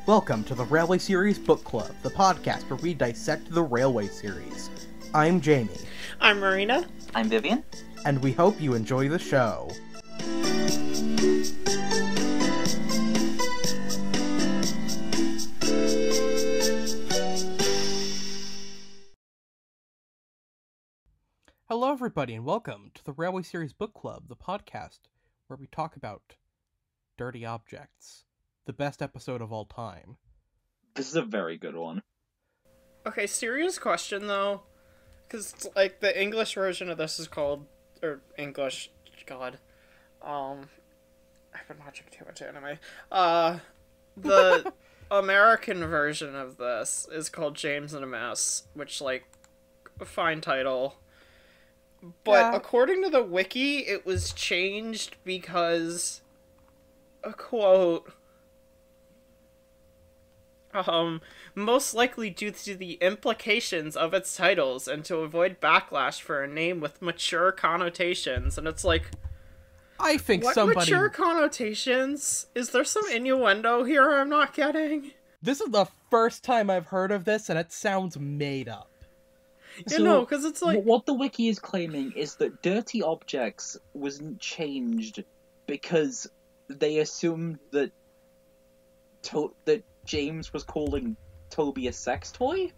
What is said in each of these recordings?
Welcome to the Railway Series Book Club, the podcast where we dissect the Railway Series. I'm Jamie. I'm Marina. I'm Vivian. And we hope you enjoy the show. Hello everybody and welcome to the Railway Series Book Club, the podcast where we talk about dirty objects. The best episode of all time. This is a very good one. Okay, serious question though, because like the English version of this is called, or English, God, I've been watching too much anime. The American version of this is called James and a Mess, which like, a fine title. But according to the wiki, it was changed because, a quote, most likely due to the implications of its titles and to avoid backlash for a name with mature connotations. And it's like, I think what mature connotations? Is there some innuendo here I'm not getting? This is the first time I've heard of this, and it sounds made up. You know, because it's like... What the wiki is claiming is that dirty objects wasn't changed because they assumed that James was calling Toby a sex toy?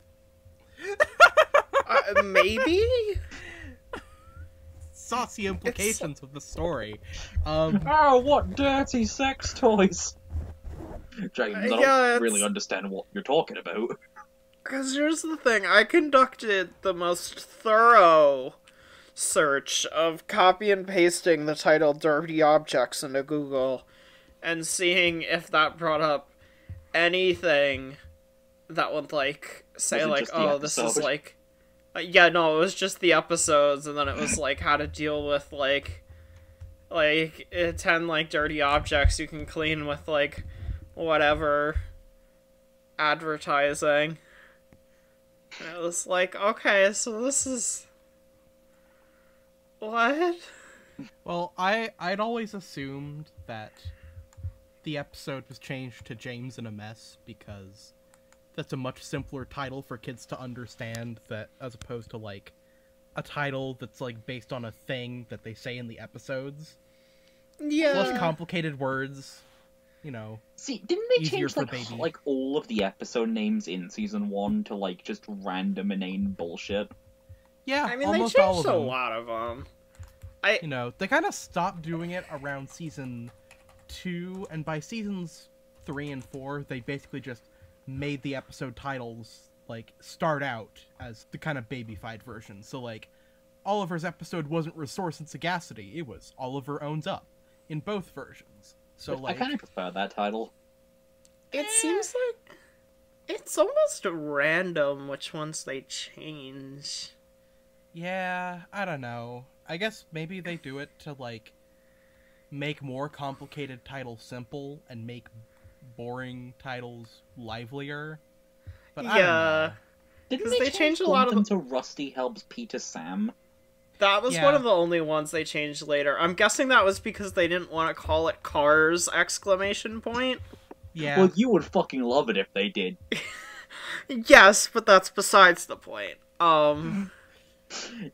Maybe? Saucy implications of the story. Oh, what dirty sex toys! James, I don't really understand what you're talking about. Because here's the thing, I conducted the most thorough search of copy and pasting the title Dirty Objects into Google and seeing if that brought up anything that would, like, say, like, oh, this is, like... yeah, no, it was just the episodes, and then it was, like, how to deal with, like 10, like, dirty objects you can clean with, like, whatever advertising. And it was like, okay, so this is... what? Well, I'd always assumed that the episode was changed to James in a Mess because that's a much simpler title for kids to understand, that as opposed to like a title that's like based on a thing that they say in the episodes. Yeah. Less complicated words, you know. See, didn't they change like all of the episode names in season 1 to like just random inane bullshit? Yeah, I mean, almost they all of changed them. a lot of them. You know, they kind of stopped doing it around season 2, and by seasons 3 and 4, they basically just made the episode titles, like, start out as the kind of babyfied version. So, like, Oliver's episode wasn't Resource and Sagacity, it was Oliver Owns Up, in both versions. So, like... I kind of prefer that title. It seems like... it's almost random which ones they change. Yeah, I don't know. I guess maybe they do it to, like, make more complicated titles simple and make boring titles livelier. But I don't know. Didn't they change a lot of them to Rusty helps Peter Sam? That was one of the only ones they changed later. I'm guessing that was because they didn't want to call it Cars! Exclamation point. Yeah. Well, you would fucking love it if they did. Yes, but that's besides the point.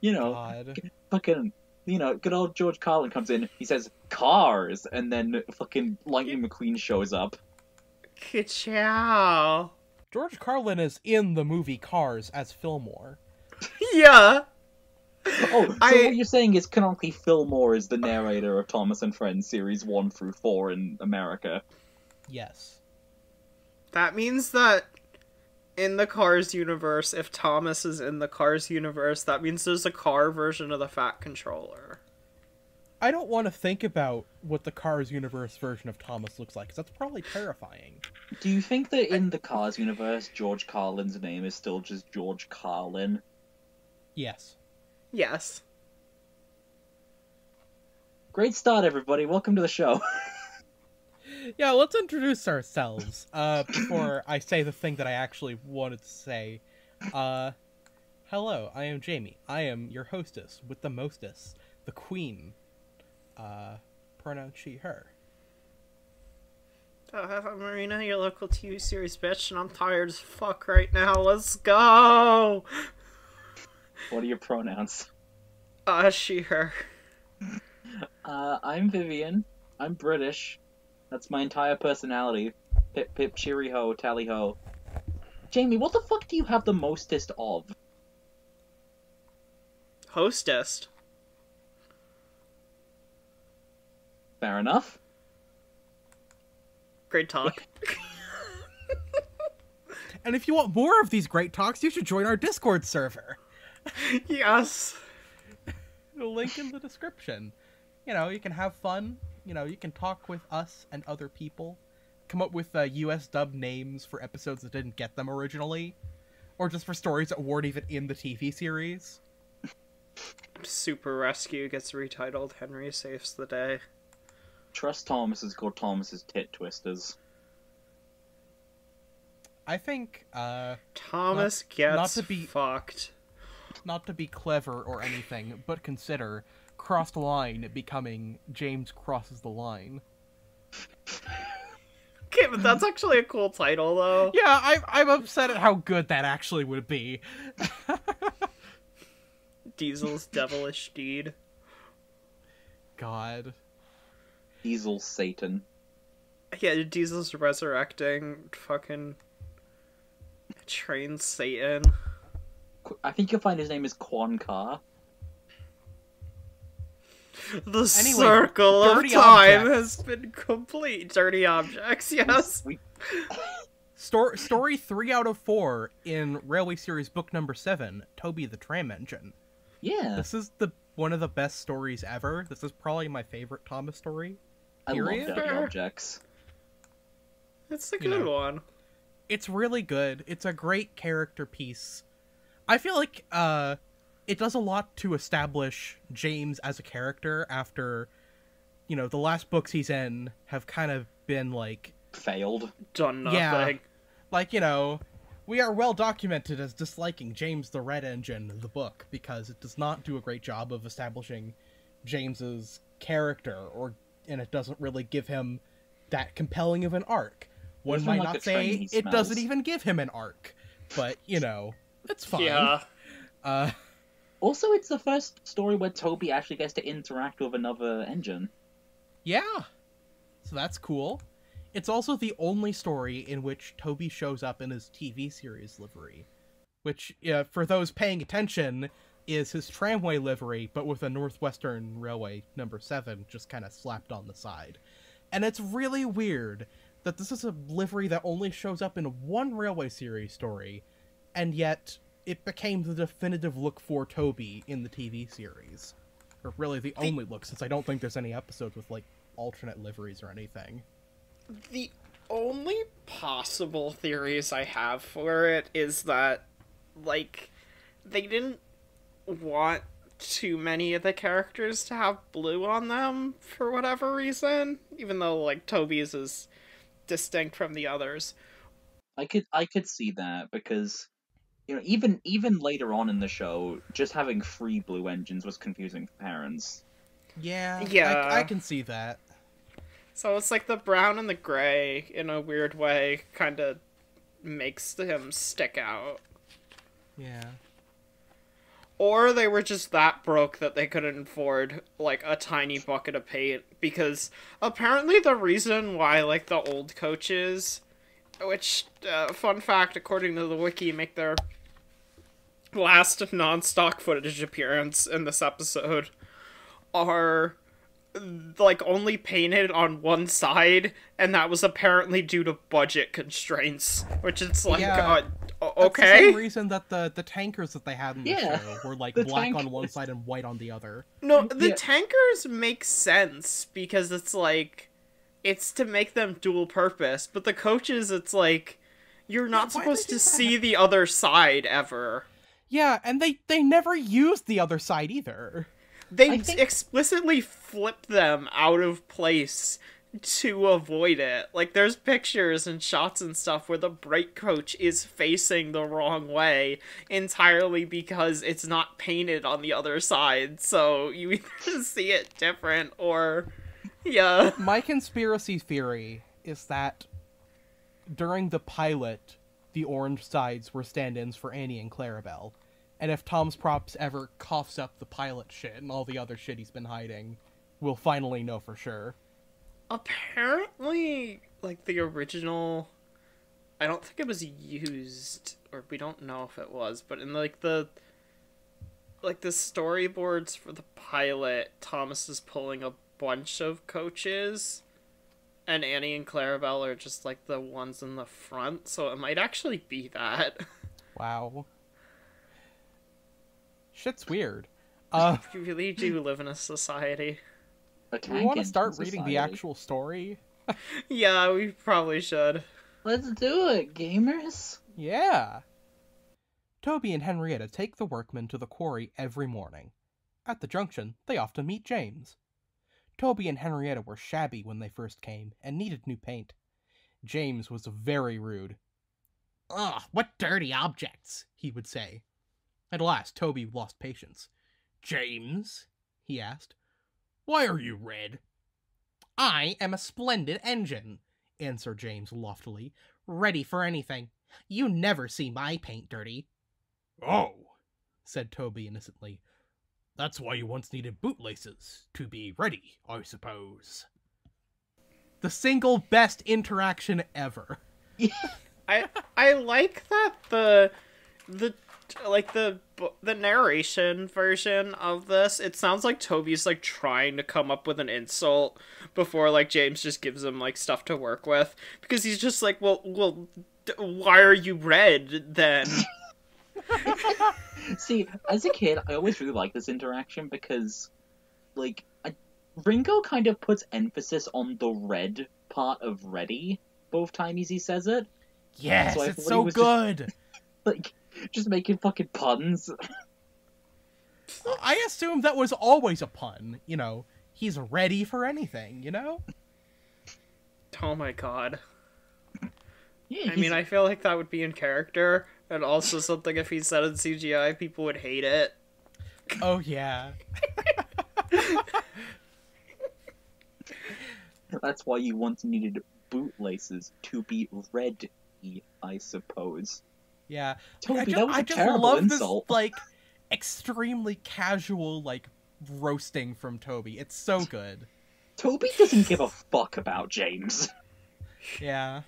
You know, fucking, you know, good old George Carlin comes in, he says, Cars, and then fucking Lightning McQueen shows up. Ka-chow. George Carlin is in the movie Cars as Fillmore. Yeah. Oh, so what you're saying is canonically Fillmore is the narrator of Thomas and Friends series 1 through 4 in America. Yes. That means that in the Cars universe, if Thomas is in the Cars universe, that means there's a car version of the Fat Controller. I don't want to think about what the Cars universe version of Thomas looks like, because that's probably terrifying. Do you think that in the Cars universe, George Carlin's name is still just George Carlin? Yes. Yes. Great start, everybody. Welcome to the show. Yeah, let's introduce ourselves, before I say the thing that I actually wanted to say. Hi, Hello, I am Jamie. I am your hostess with the mostess, the queen. Pronoun she, her. I'm Marina, your local TV series bitch, and I'm tired as fuck right now. Let's go! What are your pronouns? She, her. I'm Vivian. I'm British. That's my entire personality. Pip pip cheery ho, tally ho. Jamie, what the fuck do you have the mostest of? Hostess. Fair enough. Great talk. And if you want more of these great talks, you should join our Discord server. Yes. The link in the description. You know, you can have fun. You know, you can talk with us and other people. Come up with US dub names for episodes that didn't get them originally. Or just for stories that weren't even in the TV series. Super Rescue gets retitled. Henry saves the day. Trust Thomas is called Thomas's Tit Twisters. I think, Thomas gets fucked. Not to be clever or anything, but consider Crossed Line becoming James Crosses the Line. Okay, but that's actually a cool title, though. Yeah, I'm upset at how good that actually would be. Diesel's devilish deed. God. Diesel Satan. Yeah, Diesel's resurrecting fucking train Satan. I think you'll find his name is Quan Ka. The circle of time has been complete. Dirty objects, yes. Story 3 out of 4 in Railway Series book number 7, Toby the Tram Engine. Yeah. This is one of the best stories ever. This is probably my favorite Thomas story. Period. I love Dirty Objects. It's a good one. It's really good. It's a great character piece. I feel like it does a lot to establish James as a character after, you know, the last books he's in have kind of been like... failed. Done nothing. Yeah, like, you know, we are well documented as disliking James the Red Engine, the book, because it does not do a great job of establishing James's character, and it doesn't really give him that compelling of an arc. One might not say it doesn't even give him an arc, but, you know, it's fine. Yeah. Also, it's the first story where Toby actually gets to interact with another engine. Yeah. So that's cool. It's also the only story in which Toby shows up in his TV series livery, which, for those paying attention, is his tramway livery, but with a Northwestern Railway number 7 just kind of slapped on the side. And it's really weird that this is a livery that only shows up in one Railway Series story, and yet it became the definitive look for Toby in the TV series. Or really the only look, since I don't think there's any episodes with, like, alternate liveries or anything. The only possible theories I have for it is that, like, they didn't want too many of the characters to have blue on them for whatever reason, even though, like, Toby's is distinct from the others. I could see that, because, you know, even later on in the show, just having 3 blue engines was confusing for parents. Yeah, I can see that. So it's like the brown and the gray, in a weird way, kind of makes him stick out. Yeah. Or they were just that broke that they couldn't afford, like, a tiny bucket of paint. Because apparently the reason why, like, the old coaches, which, fun fact, according to the wiki, make their last non-stock footage appearance in this episode, are, like, only painted on one side, and that was apparently due to budget constraints. Which it's like, okay. That's the same reason that the tankers that they had in the show were, like, black on one side and white on the other. No, the tankers make sense, because it's, like, it's to make them dual purpose, but the coaches, it's like, you're not supposed to see the other side, ever. Yeah, and they never used the other side, either. They explicitly flipped them out of place to avoid it. Like, there's pictures and shots and stuff where the brake coach is facing the wrong way entirely because it's not painted on the other side. So you either see it different or, yeah. My conspiracy theory is that during the pilot, the orange sides were stand-ins for Annie and Clarabelle. And if Tom's Props ever coughs up the pilot shit and all the other shit he's been hiding, we'll finally know for sure. Apparently, like, the original, I don't think it was used, or we don't know if it was, but in, like, the storyboards for the pilot, Thomas is pulling a bunch of coaches, and Annie and Clarabelle are just, like, the ones in the front, so it might actually be that. Wow. Shit's weird. You really do live in a society. Do we want to start reading the actual story? Yeah, we probably should. Let's do it, gamers. Yeah. Toby and Henrietta take the workmen to the quarry every morning. At the junction, they often meet James. Toby and Henrietta were shabby when they first came and needed new paint. James was very rude. "Ugh, what dirty objects," he would say. At last, Toby lost patience. "James," he asked, "why are you red?" "I am a splendid engine," answered James loftily, "ready for anything. You never see my paint dirty." "Oh," said Toby innocently, "that's why you once needed bootlaces, to be ready, I suppose." The single best interaction ever. I like that the narration version of this, it sounds like Toby's like trying to come up with an insult before like James just gives him like stuff to work with, because he's just like, well, why are you red then? See, as a kid, I always really liked this interaction because, like, Ringo kind of puts emphasis on the red part of ready both times he says it. Yes, so it's so good. Just making fucking puns. I assumed that was always a pun. You know, he's ready for anything, you know? Oh my god. Yeah, I mean, I feel like that would be in character, and also something if he said in CGI, people would hate it. Oh, yeah. That's why you once needed bootlaces to be ready, I suppose. Yeah. Toby, that was a terrible insult. This, like, extremely casual, like, roasting from Toby. It's so good. Toby doesn't give a fuck about James. Yeah.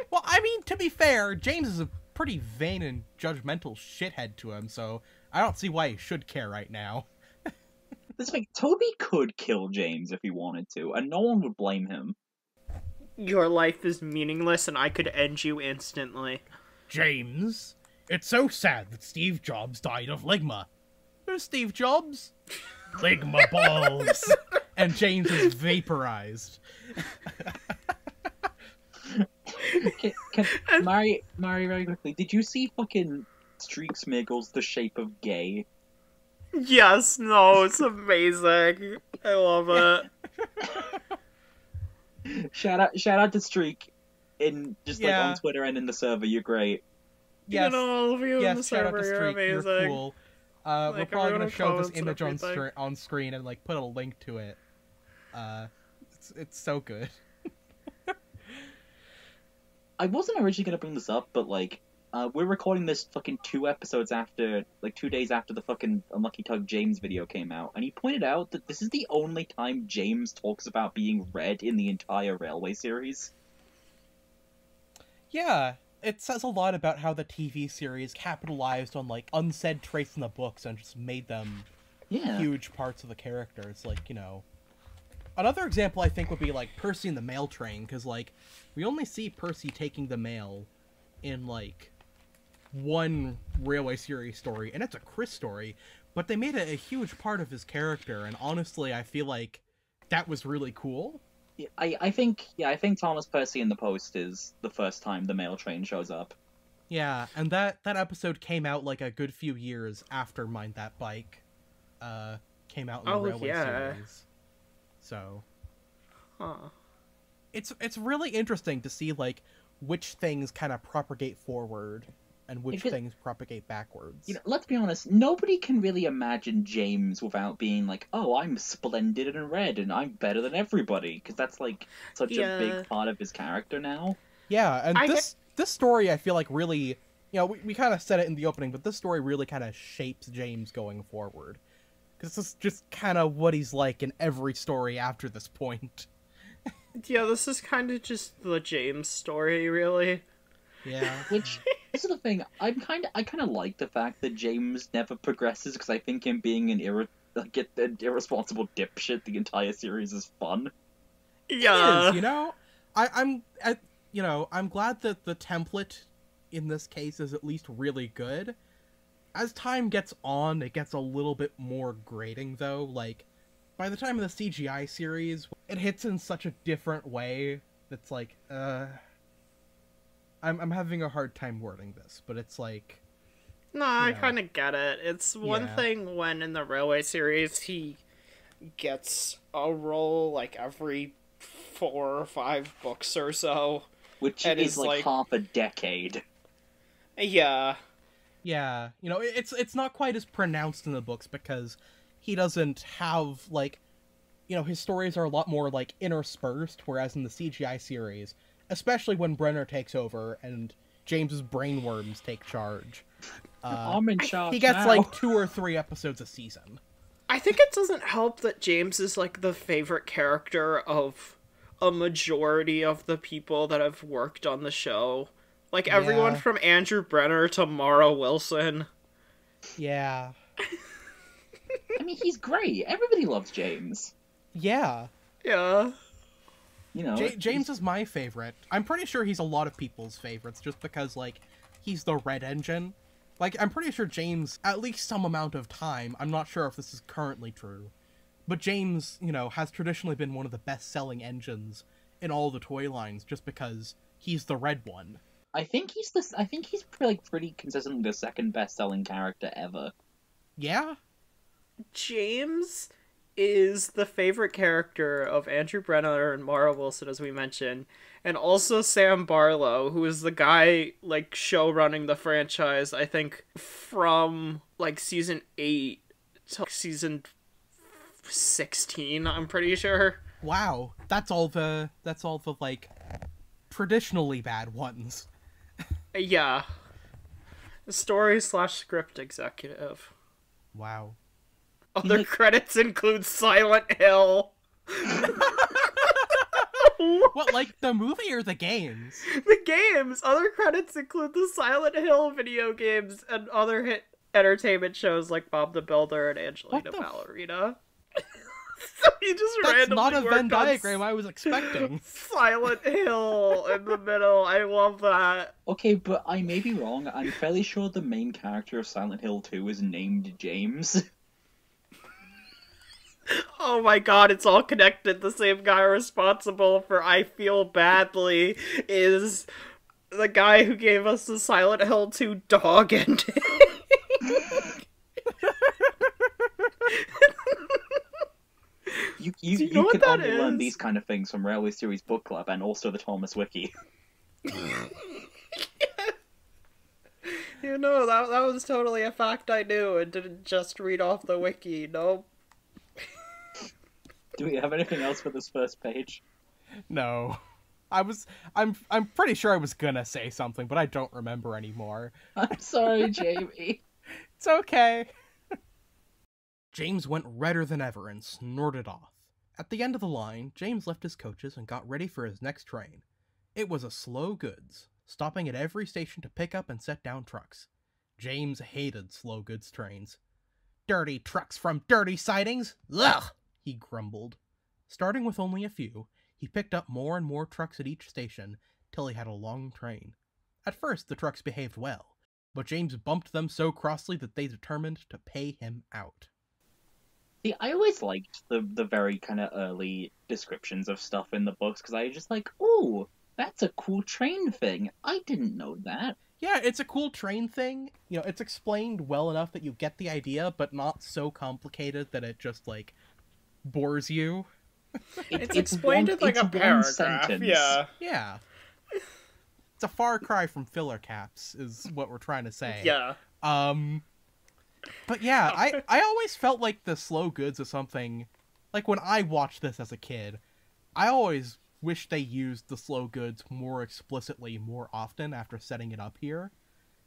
Well, I mean, to be fair, James is a pretty vain and judgmental shithead to him, so I don't see why he should care right now. This thing, Toby could kill James if he wanted to, and no one would blame him. Your life is meaningless, and I could end you instantly. James, it's so sad that Steve Jobs died of ligma. Who's Steve Jobs? Ligma balls. And James is vaporized. Mari, very quickly, did you see fucking Streak Smiggles The Shape of Gay? Yes, no, it's amazing. I love it. Shout out to Streak in just like on Twitter and in the server. You're great. Yes, all of you in the shout out to server, Streak. You're amazing. You're cool. We're probably gonna show this image on on screen and like put a link to it. It's so good. I wasn't originally gonna bring this up, but like, we're recording this fucking 2 days after the fucking Unlucky Tug James video came out, and he pointed out that this is the only time James talks about being red in the entire Railway series. Yeah, it says a lot about how the TV series capitalized on, like, unsaid traits in the books and just made them huge parts of the characters, like, you know. Another example, I think, would be, like, Percy and the Mail Train, because, like, we only see Percy taking the mail in, like, one Railway series story, and it's a Chris story, but they made it a huge part of his character, and honestly, I feel like that was really cool. I think Thomas Percy in the Post is the first time the Mail Train shows up. Yeah, and that episode came out, like, a good few years after Mind That Bike came out in the Railway series. So. Huh. it's really interesting to see like which things kind of propagate forward and which things propagate backwards. Let's be honest, nobody can really imagine James without being like, oh, I'm splendid and red and I'm better than everybody, because that's like such a big part of his character now. Yeah, and this story I feel like really, we kind of said it in the opening, but this story really kind of shapes James going forward. Because this is just kind of what he's like in every story after this point. Yeah, this is kind of just the James story, really. Yeah. Which, this is the thing, I kind of like the fact that James never progresses, because I think him being an irresponsible dipshit the entire series is fun. Yeah. It is, I'm glad that the template in this case is at least really good. As time gets on, it gets a little bit more grating, though. Like, by the time of the CGI series, it hits in such a different way that's like, I'm having a hard time wording this, but it's like... No, I kind of get it. It's one thing when in the Railway series he gets a role like every 4 or 5 books or so. Which is like half a decade. Yeah. Yeah, it's not quite as pronounced in the books because he doesn't have, like, his stories are a lot more, like, interspersed, whereas in the CGI series, especially when Brenner takes over and James's brainworms take charge, I'm in charge he gets, now. like, 2 or 3 episodes a season. I think it doesn't help that James is, like, the favorite character of a majority of the people that have worked on the show. Like, everyone from Andrew Brenner to Mara Wilson. Yeah. I mean, he's great. Everybody loves James. Yeah. Yeah. James is my favorite. I'm pretty sure he's a lot of people's favorites, just because, like, he's the red engine. Like, I'm pretty sure James, at least some amount of time, I'm not sure if this is currently true, but James, has traditionally been one of the best-selling engines in all the toy lines, just because he's the red one. I think he's pretty consistently the second best-selling character ever. Yeah? James is the favorite character of Andrew Brenner and Mara Wilson, as we mentioned, and also Sam Barlow, who is the guy, like, show running the franchise, I think, from, like, season 8 to season 16, I'm pretty sure. Wow. That's all the, like, traditionally bad ones. Yeah. Story/script executive. Wow. Other credits include Silent Hill. What, like the movie or the games? The games! Other credits include the Silent Hill video games and other hit entertainment shows like Bob the Builder and Angelina Ballerina. So he just That's randomly not a Venn worked on diagram I was expecting. Silent Hill in the middle. I love that. Okay, but I may be wrong. I'm fairly sure the main character of Silent Hill 2 is named James. Oh my god, it's all connected. The same guy responsible for I Feel Badly is the guy who gave us the Silent Hill 2 dog ending. You could only learn these kind of things from Railway Series Book Club and also the Thomas Wiki. That was totally a fact I knew and didn't just read off the wiki. Nope. Do we have anything else for this first page? No. I'm pretty sure I was gonna say something, but I don't remember anymore. I'm sorry, Jamie. It's okay. James went redder than ever and snorted off. At the end of the line, James left his coaches and got ready for his next train. It was a slow goods, stopping at every station to pick up and set down trucks. James hated slow goods trains. Dirty trucks from dirty sidings! Ugh! He grumbled. Starting with only a few, he picked up more and more trucks at each station, till he had a long train. At first, the trucks behaved well, but James bumped them so crossly that they determined to pay him out. See, I always liked the very kind of early descriptions of stuff in the books, because I was just like, ooh, that's a cool train thing. I didn't know that. Yeah, it's a cool train thing. It's explained well enough that you get the idea, but not so complicated that it just, like, bores you. It's explained in like a paragraph. Yeah. Yeah. It's a far cry from filler caps, is what we're trying to say. Yeah. But yeah, I always felt like the slow goods is something, like when I watched this as a kid, I always wish they used the slow goods more explicitly more often after setting it up here.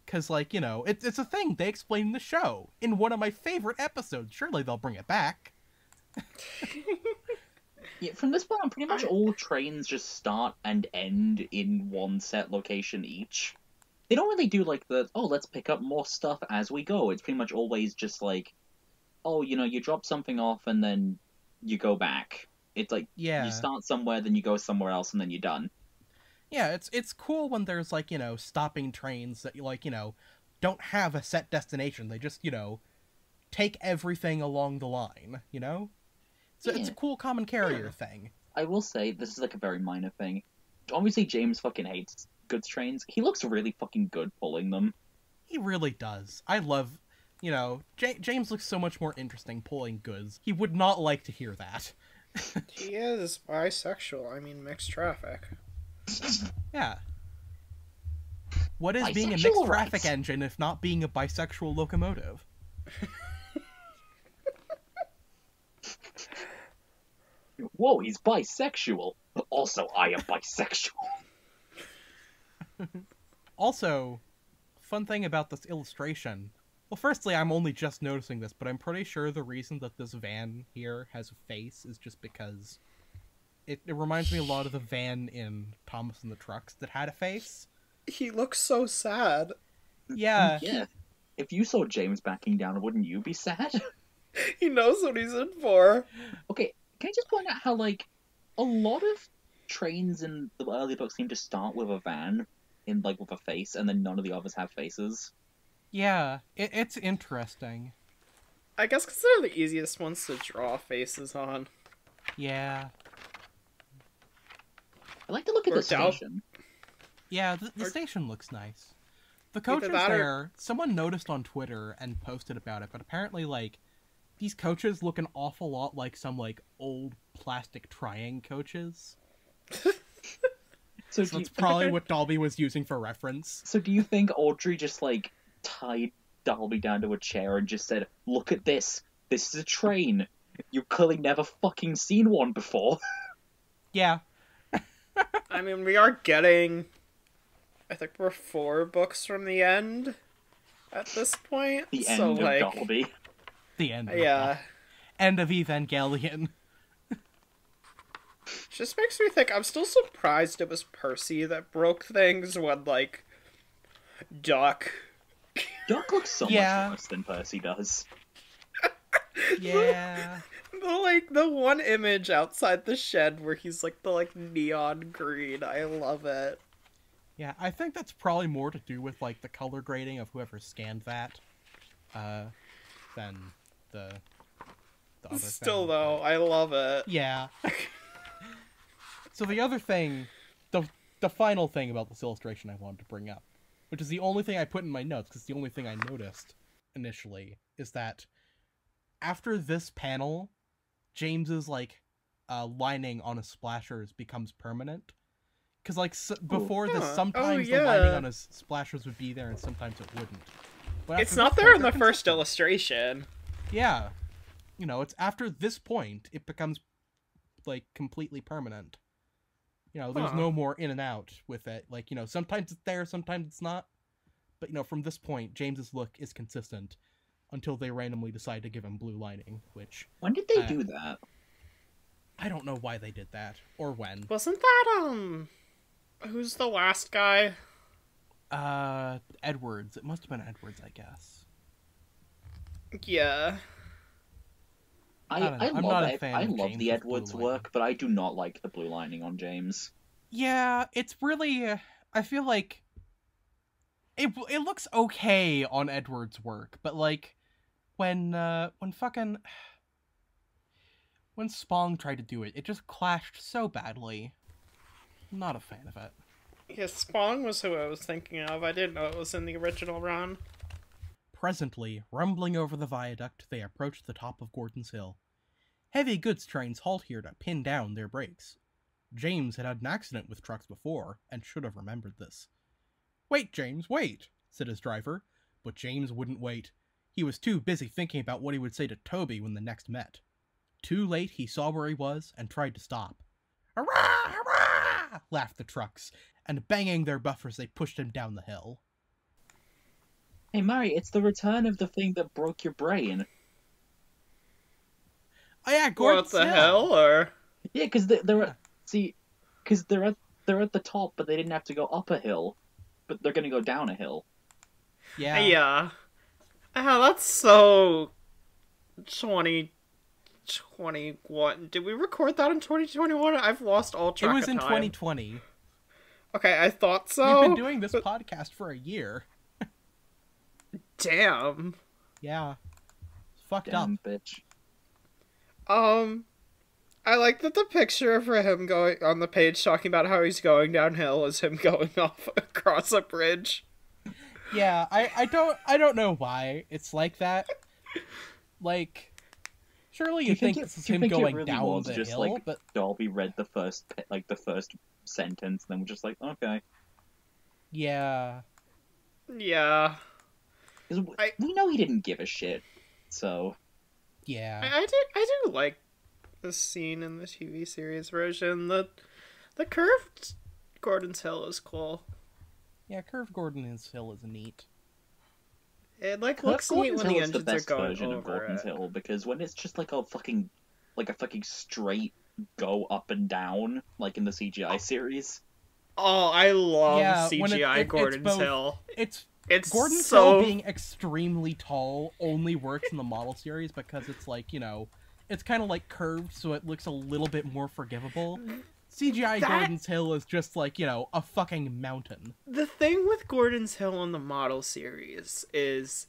Because, like, you know, it's a thing they explain in the show. In one of my favorite episodes. Surely they'll bring it back. Yeah, from this point on, pretty much all trains just start and end in one set location each. They don't really do, like, let's pick up more stuff as we go. It's pretty much always just, like, you drop something off and then you go back. It's like, Yeah. You start somewhere, then you go somewhere else, and then you're done. Yeah, it's cool when there's, like, you know, stopping trains that, like, you know, don't have a set destination. They just, you know, take everything along the line, you know? So it's a cool common carrier thing. I will say, this is, like, a very minor thing. Obviously, James fucking hates goods trains. He looks really fucking good pulling them. He really does. I love, you know, James looks so much more interesting pulling goods. He would not like to hear that. He is bisexual. I mean, mixed traffic. Yeah. What is being a Bisexual mixed traffic rights. engine if not being a bisexual locomotive? Whoa, he's bisexual. Also, I am bisexual. Also, fun thing about this illustration. Well, firstly, I'm only just noticing this, but I'm pretty sure the reason that this van here has a face is just because it reminds me a lot of the van in Thomas and the Trucks that had a face. He looks so sad. Yeah. Yeah. If you saw James backing down, wouldn't you be sad? He knows what he's in for. Okay, can I just point out how, like, a lot of trains in the early books seem to start with a van, with a face, and then none of the others have faces. Yeah, it's interesting. I guess because they're the easiest ones to draw faces on. Yeah. I like to look at Or the Dal- station. Yeah, the station looks nice. The coaches that or- there, someone noticed on Twitter and posted about it, but apparently, like, these coaches look an awful lot like some, like, old plastic Triang coaches. So That's probably what Dolby was using for reference. So do you think Audrey just, like, tied Dalby down to a chair and just said, "Look at this. This is a train. You've clearly never fucking seen one before." Yeah. I mean, we are getting... I think we're 4 books from the end at this point. The so, end like, of Dalby. The end. Of yeah. End of Evangelion. Just makes me think, I'm still surprised it was Percy that broke things when, like, Doc... Doc looks so Yeah. much worse than Percy does. Yeah. the one image outside the shed where he's, like, the, like, neon green. I love it. Yeah, I think that's probably more to do with, like, the color grading of whoever scanned that, than the other Still, thing. though, I love it. Yeah. So the other thing, the final thing about this illustration I wanted to bring up, which is the only thing I put in my notes, because the only thing I noticed initially, is that after this panel, James's, like, lining on his splashers becomes permanent. Because, like, before this, sometimes the lining on his splashers would be there, and sometimes it wouldn't. But It's after not this there point, in the they're first consistent. illustration. Yeah. You know, it's after this point, it becomes, like, completely permanent. You know, there's no more in and out with it. Like, you know, sometimes it's there, sometimes it's not. But, you know, from this point, James's look is consistent until they randomly decide to give him blue lining, which... When did they do that? I don't know why they did that, or when. Wasn't that, who's the last guy? Edwards. It must have been Edwards, I guess. Yeah. I don't know. I'm not a fan I of love James's the blue Edwards lining. work, but I do not like the blue lining on James. Yeah, it's really... I feel like... It looks okay on Edward's work, but, like, when Spong tried to do it, it just clashed so badly. I'm not a fan of it. Yeah, Spong was who I was thinking of. I didn't know it was in the original run. Presently, rumbling over the viaduct, they approached the top of Gordon's Hill. Heavy goods trains halt here to pin down their brakes. James had had an accident with trucks before, and should have remembered this. "Wait, James, wait," said his driver, but James wouldn't wait. He was too busy thinking about what he would say to Toby when they next met. Too late, he saw where he was and tried to stop. "Hurrah! Hurrah!" laughed the trucks, and banging their buffers they pushed him down the hill. Hey, Mari, it's the return of the thing that broke your brain. Oh yeah, Gordon's What the Hill. hell? Or Yeah, because they're at, see, because they're at the top, but they didn't have to go up a hill, but they're gonna go down a hill. Yeah. yeah. Oh, that's so 2021. Did we record that in 2021? I've lost all It track was of in time. 2020. Okay, I thought so. We've been doing this podcast for a year. Damn. Yeah. It's fucked Damn, up. bitch. I like that the picture for him going on the page talking about how he's going downhill is him going off across a bridge. Yeah, I don't know why it's like that. Like, surely you think this is him going down the just hill, like but Darby read the first sentence, and then we're just like, okay. yeah. Yeah. 'Cause we know he didn't give a shit, so... Yeah. I do like this scene in the TV series version. The curved Gordon's Hill is cool. Yeah, Curved Gordon's Hill is neat. It looks neat when the is the engines are best going version of over Gordon's it. Hill, because when it's just like a fucking straight go up and down, like in the CGI series. Oh, I love Yeah, when CGI it's Gordon's both- Hill. It's Gordon's Hill being extremely tall only works in the model series because it's like, it's kind of like curved, so it looks a little bit more forgivable. CGI Gordon's Hill is just like, a fucking mountain. The thing with Gordon's Hill in the model series is,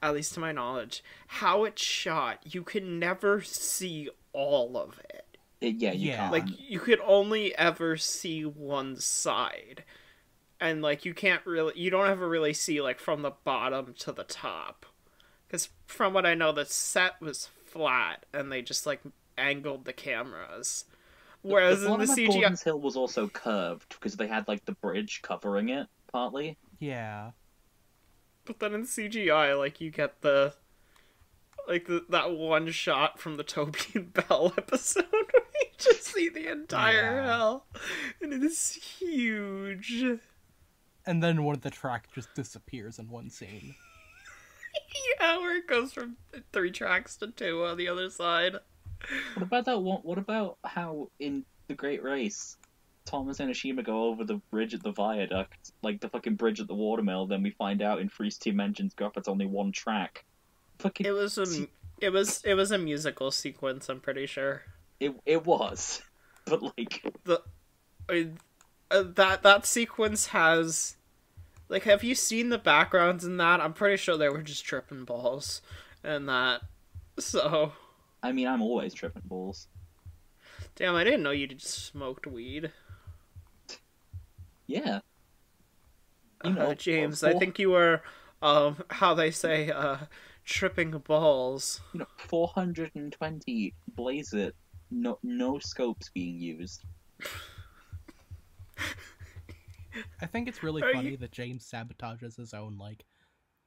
at least to my knowledge, how it's shot. You can never see all of it. You can't. Like, you could only ever see one side. And, like, you don't ever really see, like, from the bottom to the top. Because from what I know, the set was flat, and they just, like, angled the cameras. Whereas in the CGI... Gordon's Hill was also curved, because they had, like, the bridge covering it, partly. Yeah. But then in CGI, like, you get that one shot from the Toby and Belle episode where you just see the entire hill. And it is huge. And then one of the tracks just disappears in one scene. Yeah, where it goes from 3 tracks to 2 on the other side. What about that one? What about how in The Great Race, Thomas and Ashima go over the bridge at the viaduct, like the fucking bridge at the watermill, then we find out in Freeze Two Mentions Go Up it's only one track. Fucking... It was a musical sequence, I'm pretty sure. It was. But like that sequence has, like, have you seen the backgrounds in that? I'm pretty sure they were just tripping balls in that. So, I mean, I'm always tripping balls. damn, I didn't know you just smoked weed. Yeah. James, I think you were, how they say, tripping balls. 420 blaze it, no scopes being used. I think it's really funny that James sabotages his own, like,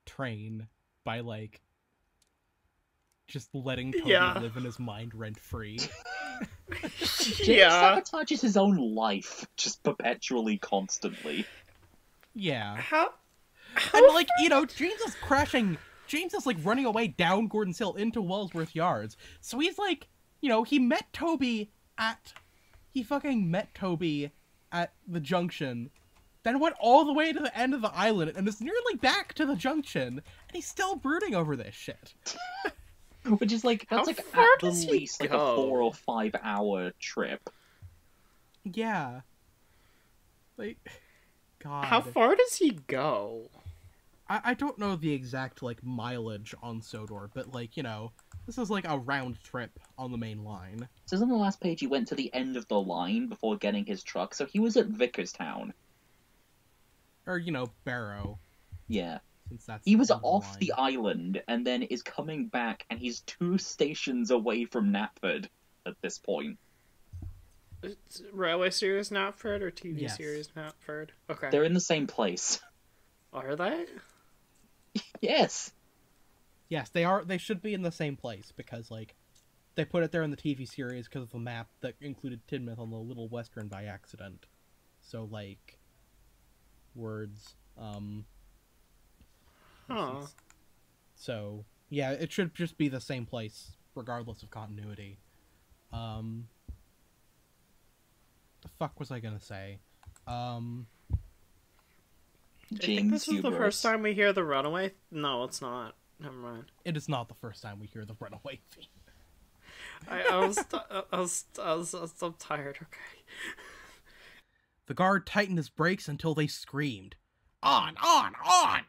train by, like, just letting Toby live in his mind rent-free. James sabotages his own life, just perpetually, constantly. Yeah. How And, like, James is crashing... James is, like, running away down Gordon's Hill into Wellsworth Yards. So he's, like, he fucking met Toby at the junction, then went all the way to the end of the island, and is nearly back to the junction, and he's still brooding over this shit. Which is, like, that's, How like, far at the does he least, like, a go? 4 or 5 hour trip. Yeah. Like, God. How far does he go? I don't know the exact, like, mileage on Sodor, but, like, this is, like, a round trip on the main line. It says on the last page he went to the end of the line before getting his truck, so he was at Vickerstown. Or, Barrow. Yeah. Since that's He was on off line. the island, and then is coming back, and he's 2 stations away from Knapford. at this point. It's Railway series Knapford or TV Yes. series Knapford? Okay. They're in the same place. Are they? Yes. Yes, they are. They should be in the same place because, like, they put it there in the TV series because of the map that included Tidmouth on the Little Western by accident. So, like, words. Huh. So, yeah, it should just be the same place, regardless of continuity. The fuck was I gonna say? I think James this is the Hubris. first time we hear the Runaway. No, it's not. Never mind. It is not the first time we hear the Runaway theme. I'm tired. Okay. The guard tightened his brakes until they screamed. On!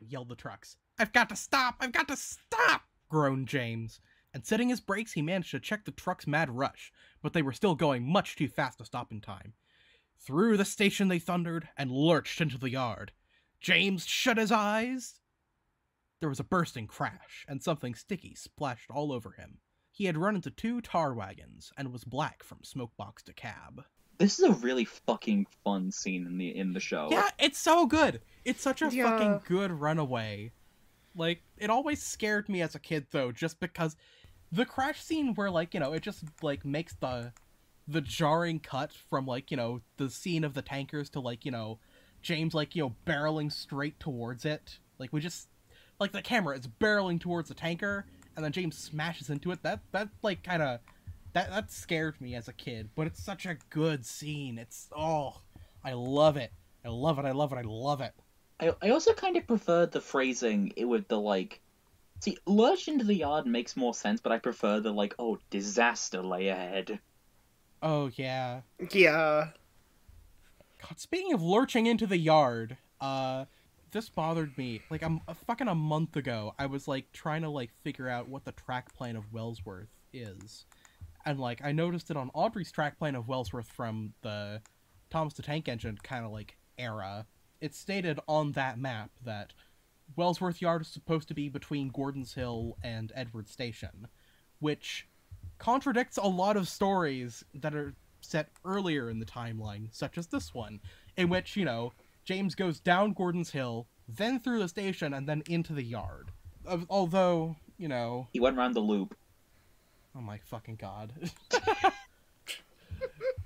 Yelled the trucks. I've got to stop! I've got to stop! Groaned James. And setting his brakes, he managed to check the truck's mad rush, but they were still going much too fast to stop in time. Through the station they thundered and lurched into the yard. James shut his eyes. There was a bursting crash, and something sticky splashed all over him. He had run into 2 tar wagons, and was black from smokebox to cab. This is a really fucking fun scene in the show. Yeah, it's so good. It's such a Yeah. fucking good runaway. Like, it always scared me as a kid, though, just because the crash scene where, like, you know, it just, like, makes the jarring cut from, like, you know, the scene of the tankers to, like, you know, James, like, you know, barreling straight towards it. Like, we just, like, the camera is barreling towards the tanker, and then James smashes into it. That like, kind of, that scared me as a kid, but it's such a good scene. It's, oh, I love it. I love it, I love it, I love it. I also kind of prefer the phrasing with the, like... See, lurch into the yard makes more sense, but I prefer the, like, oh, disaster lay ahead. Oh, yeah. Yeah. God, speaking of lurching into the yard, this bothered me. Like, fucking a month ago, I was, like, trying to, like, figure out what the track plane of Wellsworth is. And, like, I noticed it on Audrey's track plane of Wellsworth from the Thomas the Tank Engine kind of, like, era. It stated on that map that Wellsworth Yard is supposed to be between Gordon's Hill and Edward Station, which contradicts a lot of stories that are set earlier in the timeline, such as this one, in which, you know, James goes down Gordon's Hill, then through the station, and then into the yard. Although, you know... He went around the loop. Oh my fucking god.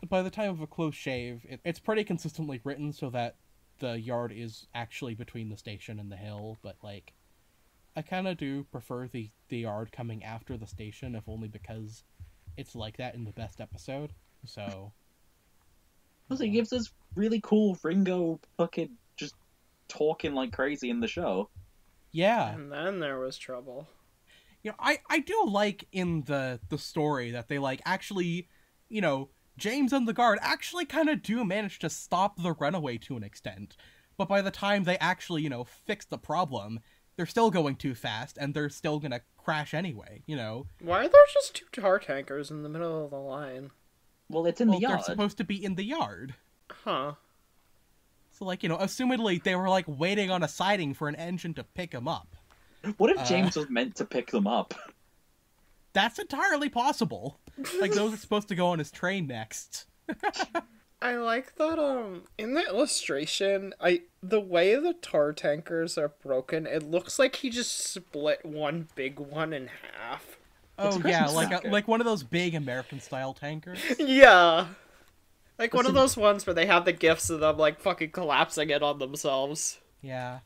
By the time of a close shave, it's pretty consistently written so that the yard is actually between the station and the hill, but, like, I kind of do prefer the yard coming after the station, if only because it's like that in the best episode, so... Plus, it gives us really cool Ringo fucking just talking like crazy in the show. Yeah. And then there was trouble. You know, I do like in the story that they, like, actually, you know, James and the guard actually kind of do manage to stop the runaway to an extent. But by the time they actually, you know, fix the problem, they're still going too fast, and they're still gonna crash anyway, you know? Why are there just 2 tar tankers in the middle of the line? Well, it's in the yard. They're supposed to be in the yard. Huh. So, like, you know, assumedly they were, like, waiting on a siding for an engine to pick them up. What if James was meant to pick them up? That's entirely possible. Like, those are supposed to go on his train next. I like that, in the illustration, the way the tar tankers are broken, it looks like he just split one big one in half. Oh, a yeah, Christmas like one of those big American-style tankers. Yeah. Like one of Listen- those ones where they have the gifs of them, like, fucking collapsing it on themselves. Yeah.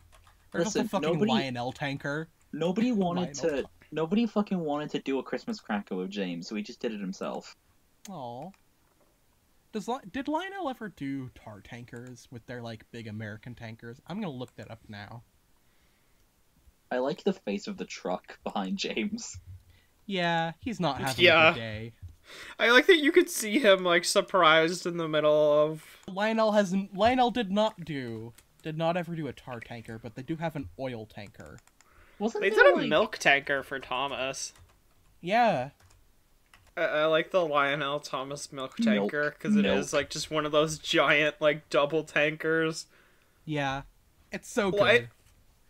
There's Listen, also a fucking nobody- Lionel tanker. Nobody wanted Lionel. to... Nobody fucking wanted to do a Christmas cracker with James, so he just did it himself. Aw. Did Lionel ever do tar tankers with their, like, big American tankers? I'm gonna look that up now. I like the face of the truck behind James. Yeah, he's not having Yeah. a good day. I like that you could see him, like, surprised in the middle of... Lionel did not ever do a tar tanker, but they do have an oil tanker. Wasn't They there, did a like... milk tanker for Thomas. Yeah. I like the Lionel Thomas milk Milk. tanker, because it Milk. is, like, just one of those giant, like, double tankers. Yeah. It's so good. Li-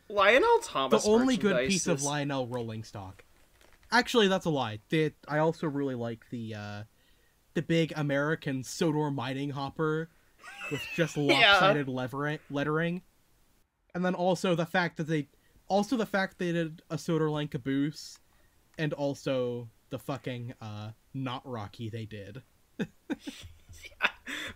Lionel Thomas The only good merchandise piece of is- Lionel rolling stock. Actually, that's a lie. I also really like the the big American Sodor mining hopper with just lopsided lettering. And then also the fact that they did a Soderline caboose, and also the fucking not Rocky they did. The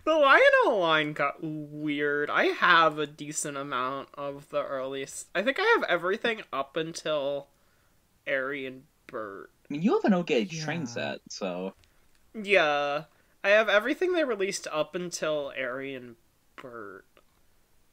Lionel line got weird. I have a decent amount of the earliest. I think I have everything up until Airy and Bert. I mean, you have an O-Gauge train set, so... Yeah. I have everything they released up until Airy and Bert.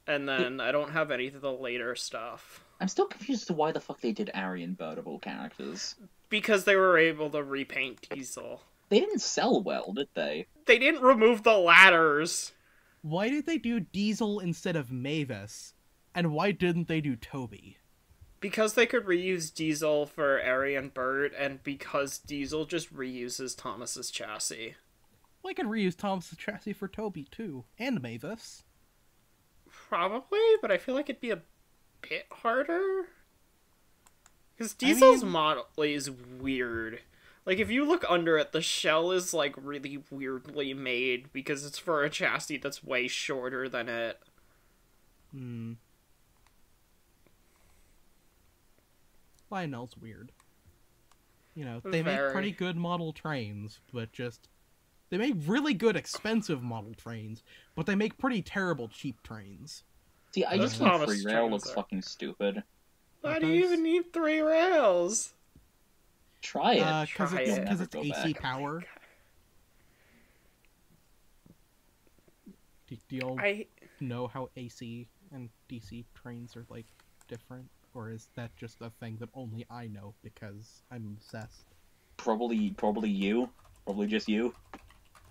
And then I don't have any of the later stuff. I'm still confused as to why the fuck they did Airy and Bert of all characters. Because they were able to repaint Diesel. They didn't sell well, did they? They didn't remove the ladders. Why did they do Diesel instead of Mavis? And why didn't they do Toby? Because they could reuse Diesel for Airy and Bert, and because Diesel just reuses Thomas's chassis. Well, I could reuse Thomas's chassis for Toby, too. And Mavis. Probably, but I feel like it'd be a bit harder. Because Diesel's model is weird. Like, if you look under it, the shell is, like, really weirdly made because it's for a chassis that's way shorter than it. Lionel's weird. You know, they make pretty good model trains, but just... They make really good expensive model trains, but they make pretty terrible cheap trains. See, I just think 3-rail looks fucking stupid. Why do you even need 3 rails? Try it. Because it's AC power. Do you know how AC and DC trains are, like, different? Or is that just a thing that only I know because I'm obsessed? Probably you. Probably just you.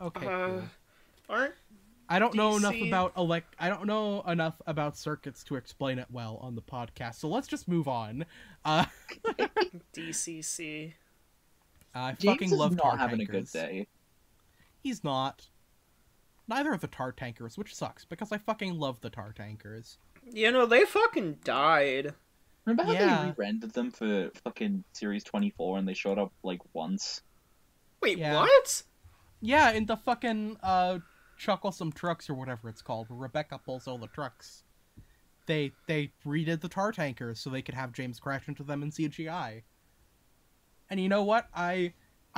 Okay, cool. Aren't I don't know enough about I don't know enough about circuits to explain it well on the podcast, so let's just move on. DCC. I James fucking love tar having tankers. a good day. He's not. Neither of the tar tankers, which sucks because I fucking love the tar tankers. You know, they fucking died. Remember how they re-rendered them for fucking Series 24 and they showed up, like, once? Wait, what? Yeah, in the fucking, Chucklesome Trucks or whatever it's called, where Rebecca pulls all the trucks. They redid the tar tankers so they could have James crash into them in CGI. And you know what? I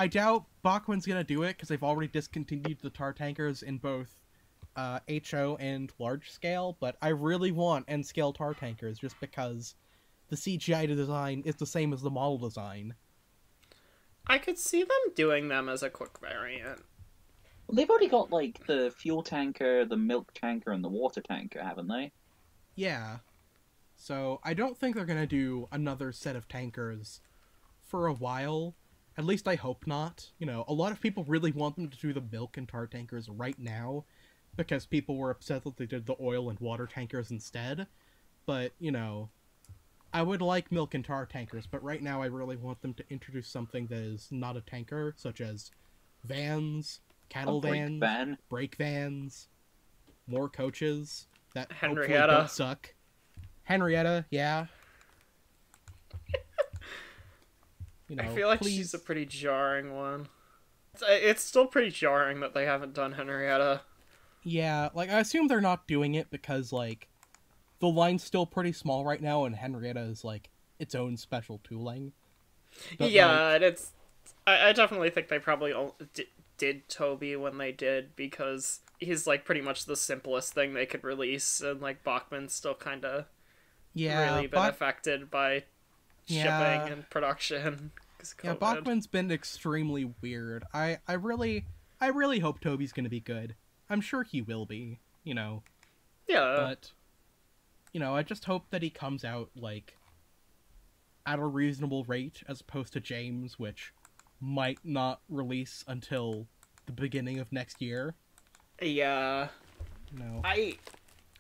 doubt Bachman's gonna do it, because they've already discontinued the tar tankers in both, HO and large scale, but I really want N-scale tar tankers, just because the CGI design is the same as the model design. I could see them doing them as a quick variant. Well, they've already got, like, the fuel tanker, the milk tanker, and the water tanker, haven't they? Yeah. So, I don't think they're gonna do another set of tankers for a while. At least I hope not. You know, a lot of people really want them to do the milk and tar tankers right now, because people were upset that they did the oil and water tankers instead. But, you know, I would like milk and tar tankers, but right now I really want them to introduce something that is not a tanker, such as vans, cattle vans, brake vans, more coaches that hopefully don't suck. Henrietta, yeah. You know, I feel like she's a pretty jarring one. It's still pretty jarring that they haven't done Henrietta. Yeah, like, I assume they're not doing it because, like, the line's still pretty small right now, and Henrietta is, like, its own special tooling. But, yeah, and it's... I definitely think they probably did Toby when they did, because he's, like, pretty much the simplest thing they could release, and, like, Bachman's still kind of really been affected by shipping and production. Yeah, Bachman's been extremely weird. I really hope Toby's gonna be good. I'm sure he will be, you know. Yeah. But, you know, I just hope that he comes out, like, at a reasonable rate, as opposed to James, which might not release until the beginning of next year. Yeah. You know.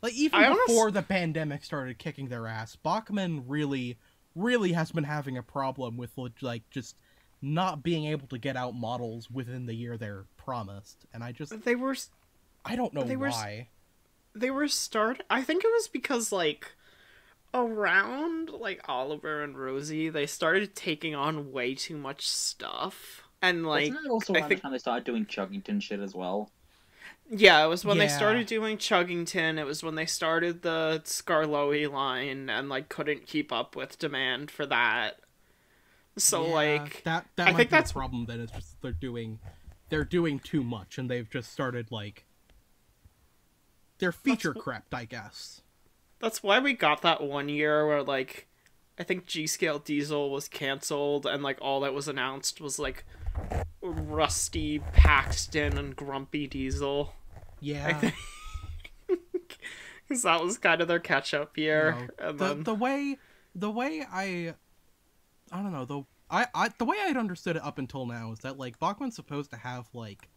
Like, even before the pandemic started kicking their ass, Bachman really has been having a problem with, like, just not being able to get out models within the year they're promised. And I don't know why. They were I think it was because, like, around, like, Oliver and Rosie, they started taking on way too much stuff. And, like, Wasn't that also I around think, the time they started doing Chuggington shit as well? yeah, it was when they Yeah. started doing Chuggington, it was when they started the Skarloey line, and, like, couldn't keep up with demand for that. So, Yeah, like, that I might think be that's... the problem. Then it's just they're doing too much, and they've just started like they're feature crept, I guess. That's why we got that one year where, like, I think G-Scale Diesel was canceled, and, like, all that was announced was, like, Rusty, Paxton, and Grumpy Diesel. I Yeah, think. Because that was kind of their catch-up year. you know, And the then... the way I don't know the way I'd understood it up until now is that like Bachman's supposed to have like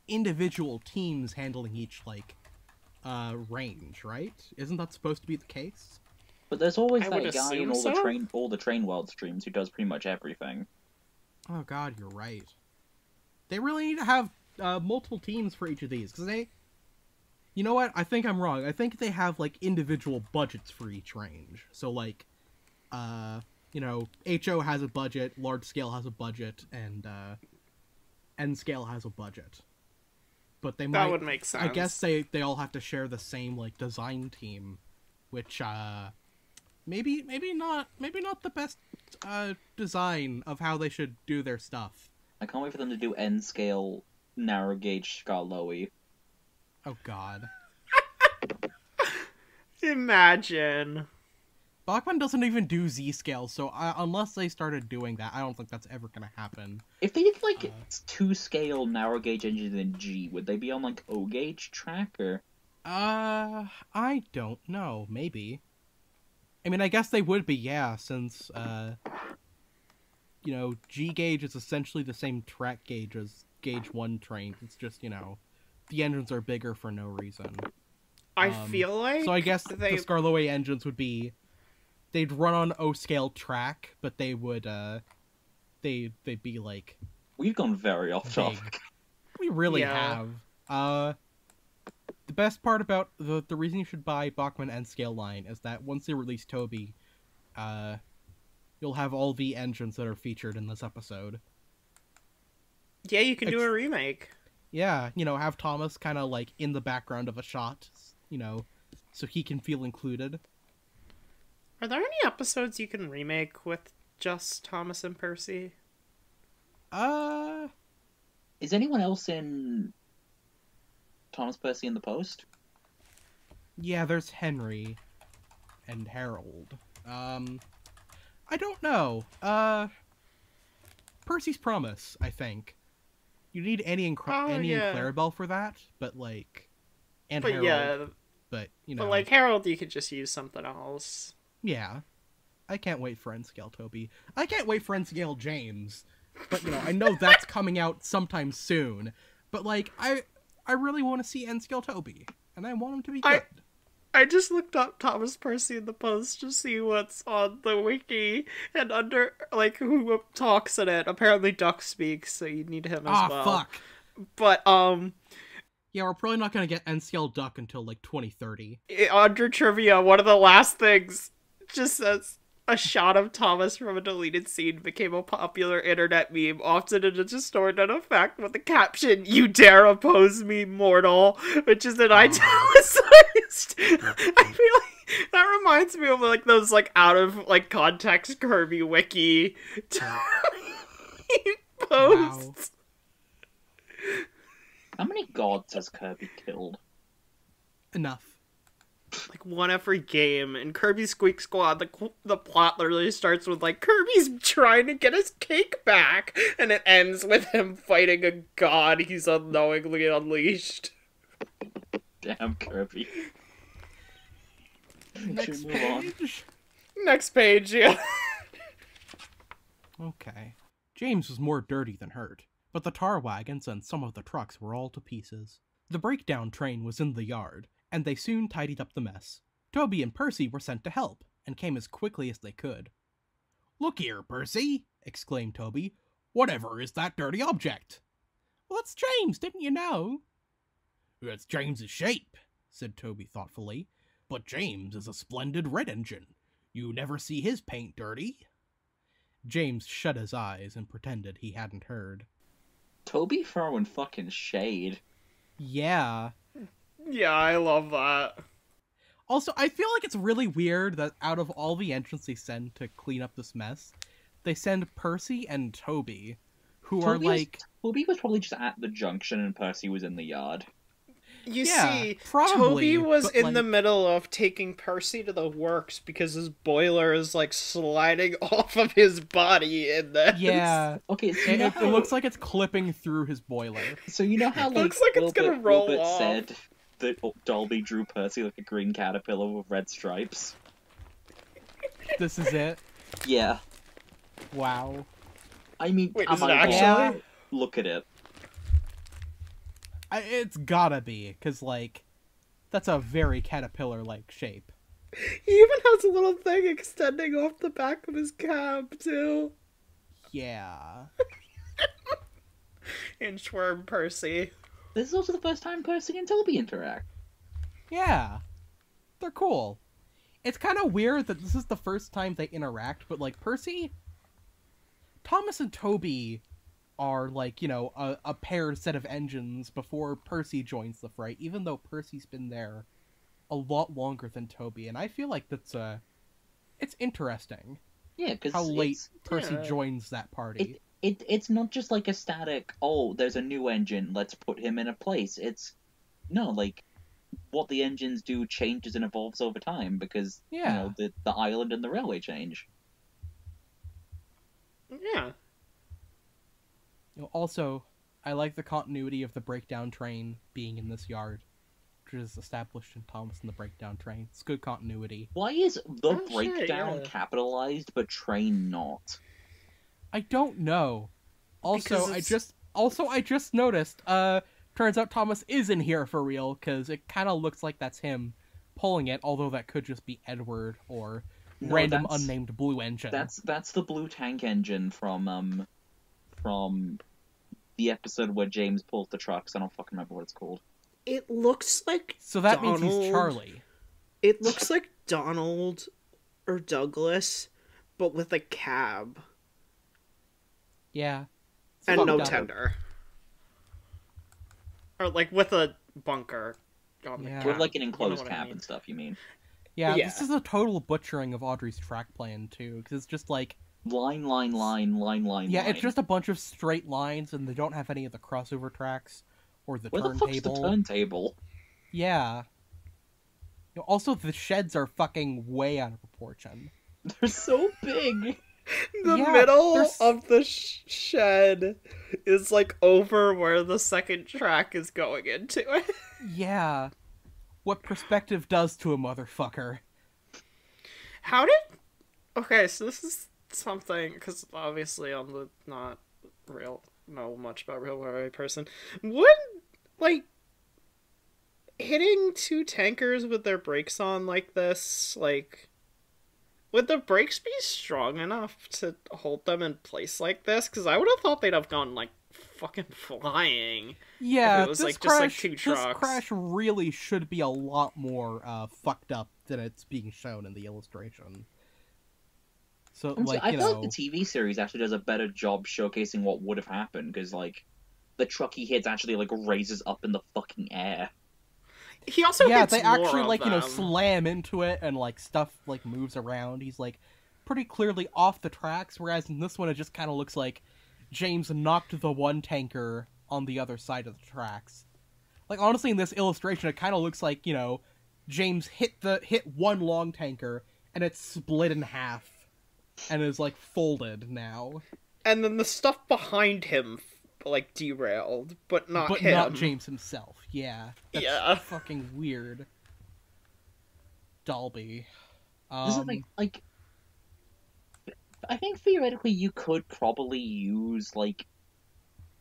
individual teams handling each like range, right? Isn't that supposed to be the case? But there's always I would that guy in assume so. all the train world streams who does pretty much everything. Oh god, you're right. They really need to have multiple teams for each of these, because they... You know what? I think I'm wrong. I think they have, like, individual budgets for each range. So, like, HO has a budget, Large Scale has a budget, and N Scale has a budget. But they might... That would make sense. I guess they all have to share the same, like, design team, which, maybe not the best design of how they should do their stuff. I can't wait for them to do N scale narrow gauge Skarloey. Oh god. Imagine. Bachman doesn't even do Z-scale, so unless they started doing that, I don't think that's ever gonna happen. If they did like 2-scale narrow gauge engines in G, would they be on like O gauge track or? I don't know. Maybe. I mean, I guess they would be, yeah, since G gauge is essentially the same track gauge as Gauge 1 trains. It's just, the engines are bigger for no reason. I feel like... So I guess the Skarloey engines would be... They'd run on O-scale track, but they would, they'd be, like... We've gone very off topic. We really have. The best part about the reason you should buy Bachman N-scale line is that once they release Toby, you'll have all the engines that are featured in this episode. Yeah, you can do a remake. Yeah, have Thomas kind of, like, in the background of a shot, so he can feel included. Are there any episodes you can remake with just Thomas and Percy? Is anyone else in Thomas, Percy, and the Post? Yeah, there's Henry and Harold. I don't know. Percy's Promise, I think. You need Annie and Clarabelle for that, but like, and Harold. But But like Harold, you could just use something else. Yeah, I can't wait for N-scale Toby. I can't wait for N-scale James. But I know that's coming out sometime soon. But like, I really want to see N-scale Toby, and I want him to be good. I just looked up Thomas Percy in the Post to see what's on the wiki, and under, like, who talks in it. Apparently Duck speaks, so you need him as well. Fuck. But, yeah, we're probably not gonna get N-scale Duck until, like, 2030. Under trivia, one of the last things just says, a shot of Thomas from a deleted scene became a popular internet meme, often in a distorted effect with the caption, "You dare oppose me, mortal," which is an italicized. I feel like that reminds me of like those like out of like context Kirby wiki posts. Wow. How many gods has Kirby killed? Enough. Like one every game. In Kirby Squeak Squad, the plot literally starts with like Kirby's trying to get his cake back, and it ends with him fighting a god he's unknowingly unleashed. Damn Kirby. Next page. Next page, yeah. Okay. James was more dirty than hurt, but the tar wagons and some of the trucks were all to pieces. The breakdown train was in the yard, and they soon tidied up the mess. Toby and Percy were sent to help, and came as quickly as they could. "Look here, Percy!" exclaimed Toby. "Whatever is that dirty object?" "Well, it's James, didn't you know?" "It's James's shape," said Toby thoughtfully. "But James is a splendid red engine. You never see his paint dirty." James shut his eyes and pretended he hadn't heard. Toby throwing fucking shade. Yeah. Yeah, I love that. Also, I feel like it's really weird that out of all the entrants they send to clean up this mess, they send Percy and Toby, who are like... Toby was probably just at the junction and Percy was in the yard. You Yeah, see, probably, Toby was but, in like... the middle of taking Percy to the works because his boiler is, like, sliding off of his body in this. Yeah. Okay, so It looks like it's clipping through his boiler. So you know how, like, looks like it's gonna roll Wilbert off. said that Dolby drew Percy like a green caterpillar with red stripes? This is it? Yeah. Wow. I mean, Wait, am is it I wrong? actually? Look at it. It's gotta be, because, like, that's a very caterpillar-like shape. He even has a little thing extending off the back of his cab, too. Yeah. Inchworm Percy. This is also the first time Percy and Toby interact. Yeah. They're cool. It's kind of weird that this is the first time they interact, but, like, Thomas and Toby are, like, you know, a paired set of engines before Percy joins the fray, even though Percy's been there a lot longer than Toby, and I feel like it's interesting. Yeah, because how late Percy yeah. joins that party. It's not just like a static, oh, there's a new engine, let's put him in a place. It's, no, like, what the engines do changes and evolves over time, because, Yeah. you know, the island and the railway change. Yeah. You know, also, I like the continuity of the breakdown train being in this yard, which is established in Thomas and the Breakdown Train. It's good continuity. Why is the Oh, shit, breakdown yeah. capitalized but train not? I don't know. Also, Because I just noticed. Turns out Thomas is in here for real, because it kind of looks like that's him pulling it. Although that could just be Edward or No, random that's- unnamed blue engine. That's the blue tank engine from the episode where James pulls the trucks. I don't fucking remember what it's called. It looks like So that means Donald. he's Charlie. It looks like Donald or Douglas, but with a cab Yeah. It's and fucked no up. tender. Or like with a bunker on the Yeah. cab. With like an You know enclosed what I cab mean. and stuff, you mean? Yeah, Yeah. this is a total butchering of Audrey's track plan, too, because it's just like... Line. Yeah, it's just a bunch of straight lines, and they don't have any of the crossover tracks or the Where the fuck's the turntable. turntable? Yeah. You know, also, the sheds are fucking way out of proportion. They're so big. The Yeah, middle there's- of the shed is like over where the second track is going into it. Yeah. What perspective does to a motherfucker. How did... Okay, so this is something, because obviously I'm not know much about real railway person. Would, like, hitting two tankers with their brakes on like this, like, would the brakes be strong enough to hold them in place like this? Because I would have thought they'd have gone, like, fucking flying. Yeah, If it was, this like, crash, just, like, two this trucks. crash really should be a lot more fucked up than it's being shown in the illustration. So, like, I you feel know... like the TV series actually does a better job showcasing what would have happened, because, like, the truck he hits actually, like, raises up in the fucking air. He also Yeah, hits they more actually, of like, you know, them. slam into it, and, like, stuff, like, moves around. He's, like, pretty clearly off the tracks, whereas in this one it just kind of looks like James knocked the one tanker on the other side of the tracks. Like, honestly, in this illustration, it kind of looks like, you know, James hit one long tanker, and it's split in half, and is, like, folded now. And then the stuff behind him, like, derailed, but not But him. not James himself, yeah. That's Yeah. fucking weird. Dolby. This is like, I think theoretically you could probably use, like,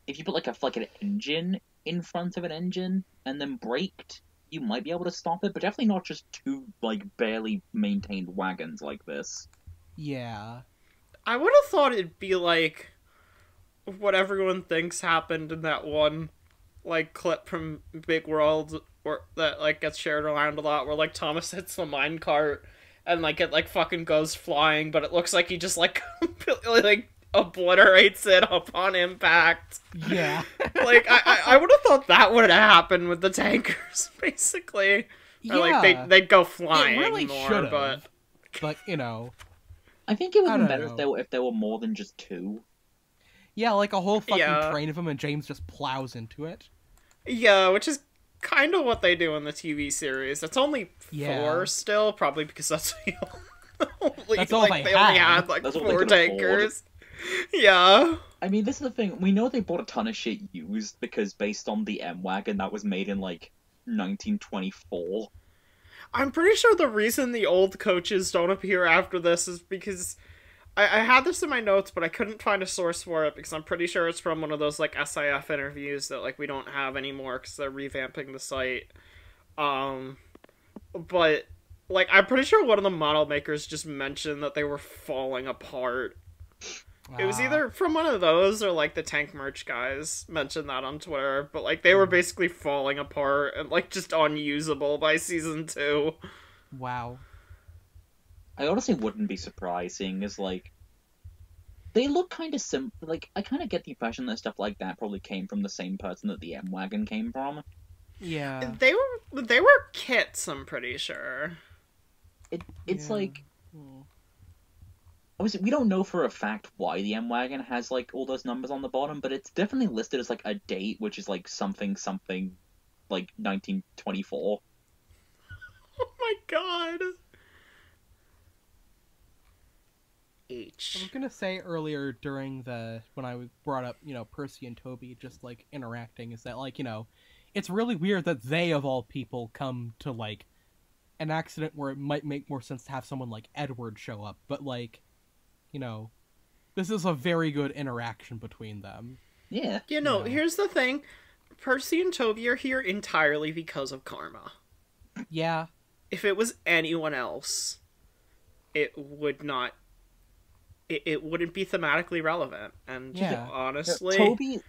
if you put like an engine in front of an engine and then braked, you might be able to stop it, but definitely not just two, like, barely maintained wagons like this. Yeah. I would have thought it'd be like what everyone thinks happened in that one, like, clip from Big World, or that, like, gets shared around a lot, where, like, Thomas hits the minecart and like it like fucking goes flying, but it looks like he just like completely like obliterates it upon impact. Yeah. Like I would have thought that would have happened with the tankers, basically. Or like they'd go flying it really more, should've. but you know, I think it would I have been don't better know. if there were more than just two. yeah, like a whole fucking Yeah. train of them, and James just plows into it. yeah, which is kind of what they do in the TV series. It's only Yeah. 4 still, probably because that's the only, That's all like, they only had. had like That's all they 4 could afford. tankers. Yeah. I mean, this is the thing. We know they bought a ton of shit used because based on the M-Wagon that was made in, like, 1924. I'm pretty sure the reason the old coaches don't appear after this is because I had this in my notes, but I couldn't find a source for it because I'm pretty sure it's from one of those like SIF interviews that like we don't have anymore because they're revamping the site. But like I'm pretty sure one of the model makers just mentioned that they were falling apart. It was either from one of those or like the tank merch guys mentioned that on Twitter, but like they were basically falling apart and like just unusable by season 2. Wow. I honestly wouldn't be surprised, seeing as, like, they look kind of like, I kind of get the impression that stuff like that probably came from the same person that the M-Wagon came from. Yeah. They were kits, I'm pretty sure. It's Yeah. like, Hmm. obviously, we don't know for a fact why the M-Wagon has, like, all those numbers on the bottom, but it's definitely listed as, like, a date, which is, like, something, like, 1924. Oh my god. I was gonna say earlier when I brought up, Percy and Toby just like interacting, is that like, it's really weird that they of all people come to like an accident where it might make more sense to have someone like Edward show up, but like, this is a very good interaction between them. Yeah. Here's the thing. Percy and Toby are here entirely because of karma. Yeah. If it was anyone else, it would not... It wouldn't be thematically relevant. And Yeah. honestly...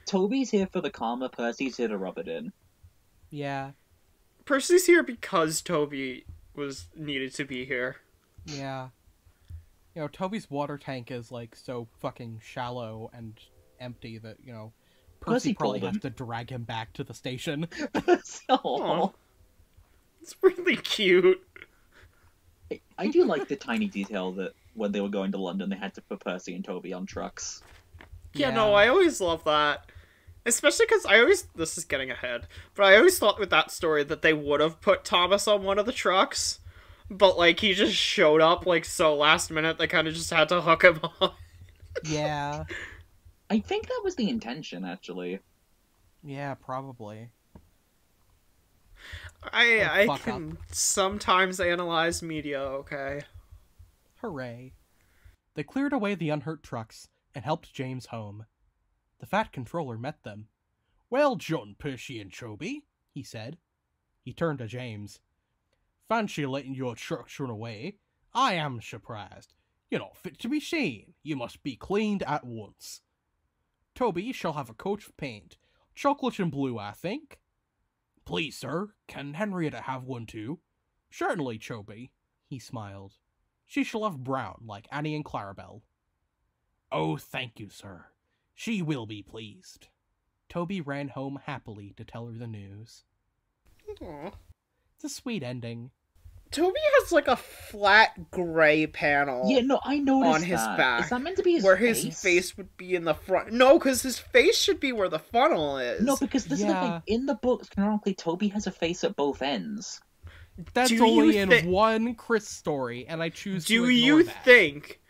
Toby's here for the karma, Percy's here to rub it in. Yeah. Percy's here because Toby needed to be here. Yeah. Toby's water tank is like so fucking shallow and empty that, Percy probably pulled has him. to drag him back to the station. Aw. It's really cute. I do like the tiny detail that when they were going to London, they had to put Percy and Toby on trucks. Yeah, no, I always love that. Especially because this is getting ahead, but I always thought with that story that they would have put Thomas on one of the trucks, but, like, he just showed up, like, so last minute, they kind of just had to hook him on. Yeah. I think that was the intention, actually. Yeah, probably. I fuck can sometimes analyze media, okay? Hooray. They cleared away the unhurt trucks and helped James home. The Fat Controller met them. "Well done, Percy and Toby," he said. He turned to James. "Fancy letting your trucks run away. I am surprised. You're not fit to be seen. You must be cleaned at once. Toby shall have a coat of paint. Chocolate and blue, I think." "Please, sir, can Henrietta have one too?" "Certainly, Toby," he smiled. "She shall have brown, like Annie and Clarabelle." "Oh, thank you, sir. She will be pleased." Toby ran home happily to tell her the news. Aww. It's a sweet ending. Toby has, like, a flat gray panel. Yeah, no, I noticed on his that. back. Is that meant to be his where face? his face would be in the front. No, because his face should be where the funnel is. No, because this is the Yeah. thing. In the books, canonically, Toby has a face at both ends. That's Do only you in thi- one Chris story, and I choose to Do ignore you that. think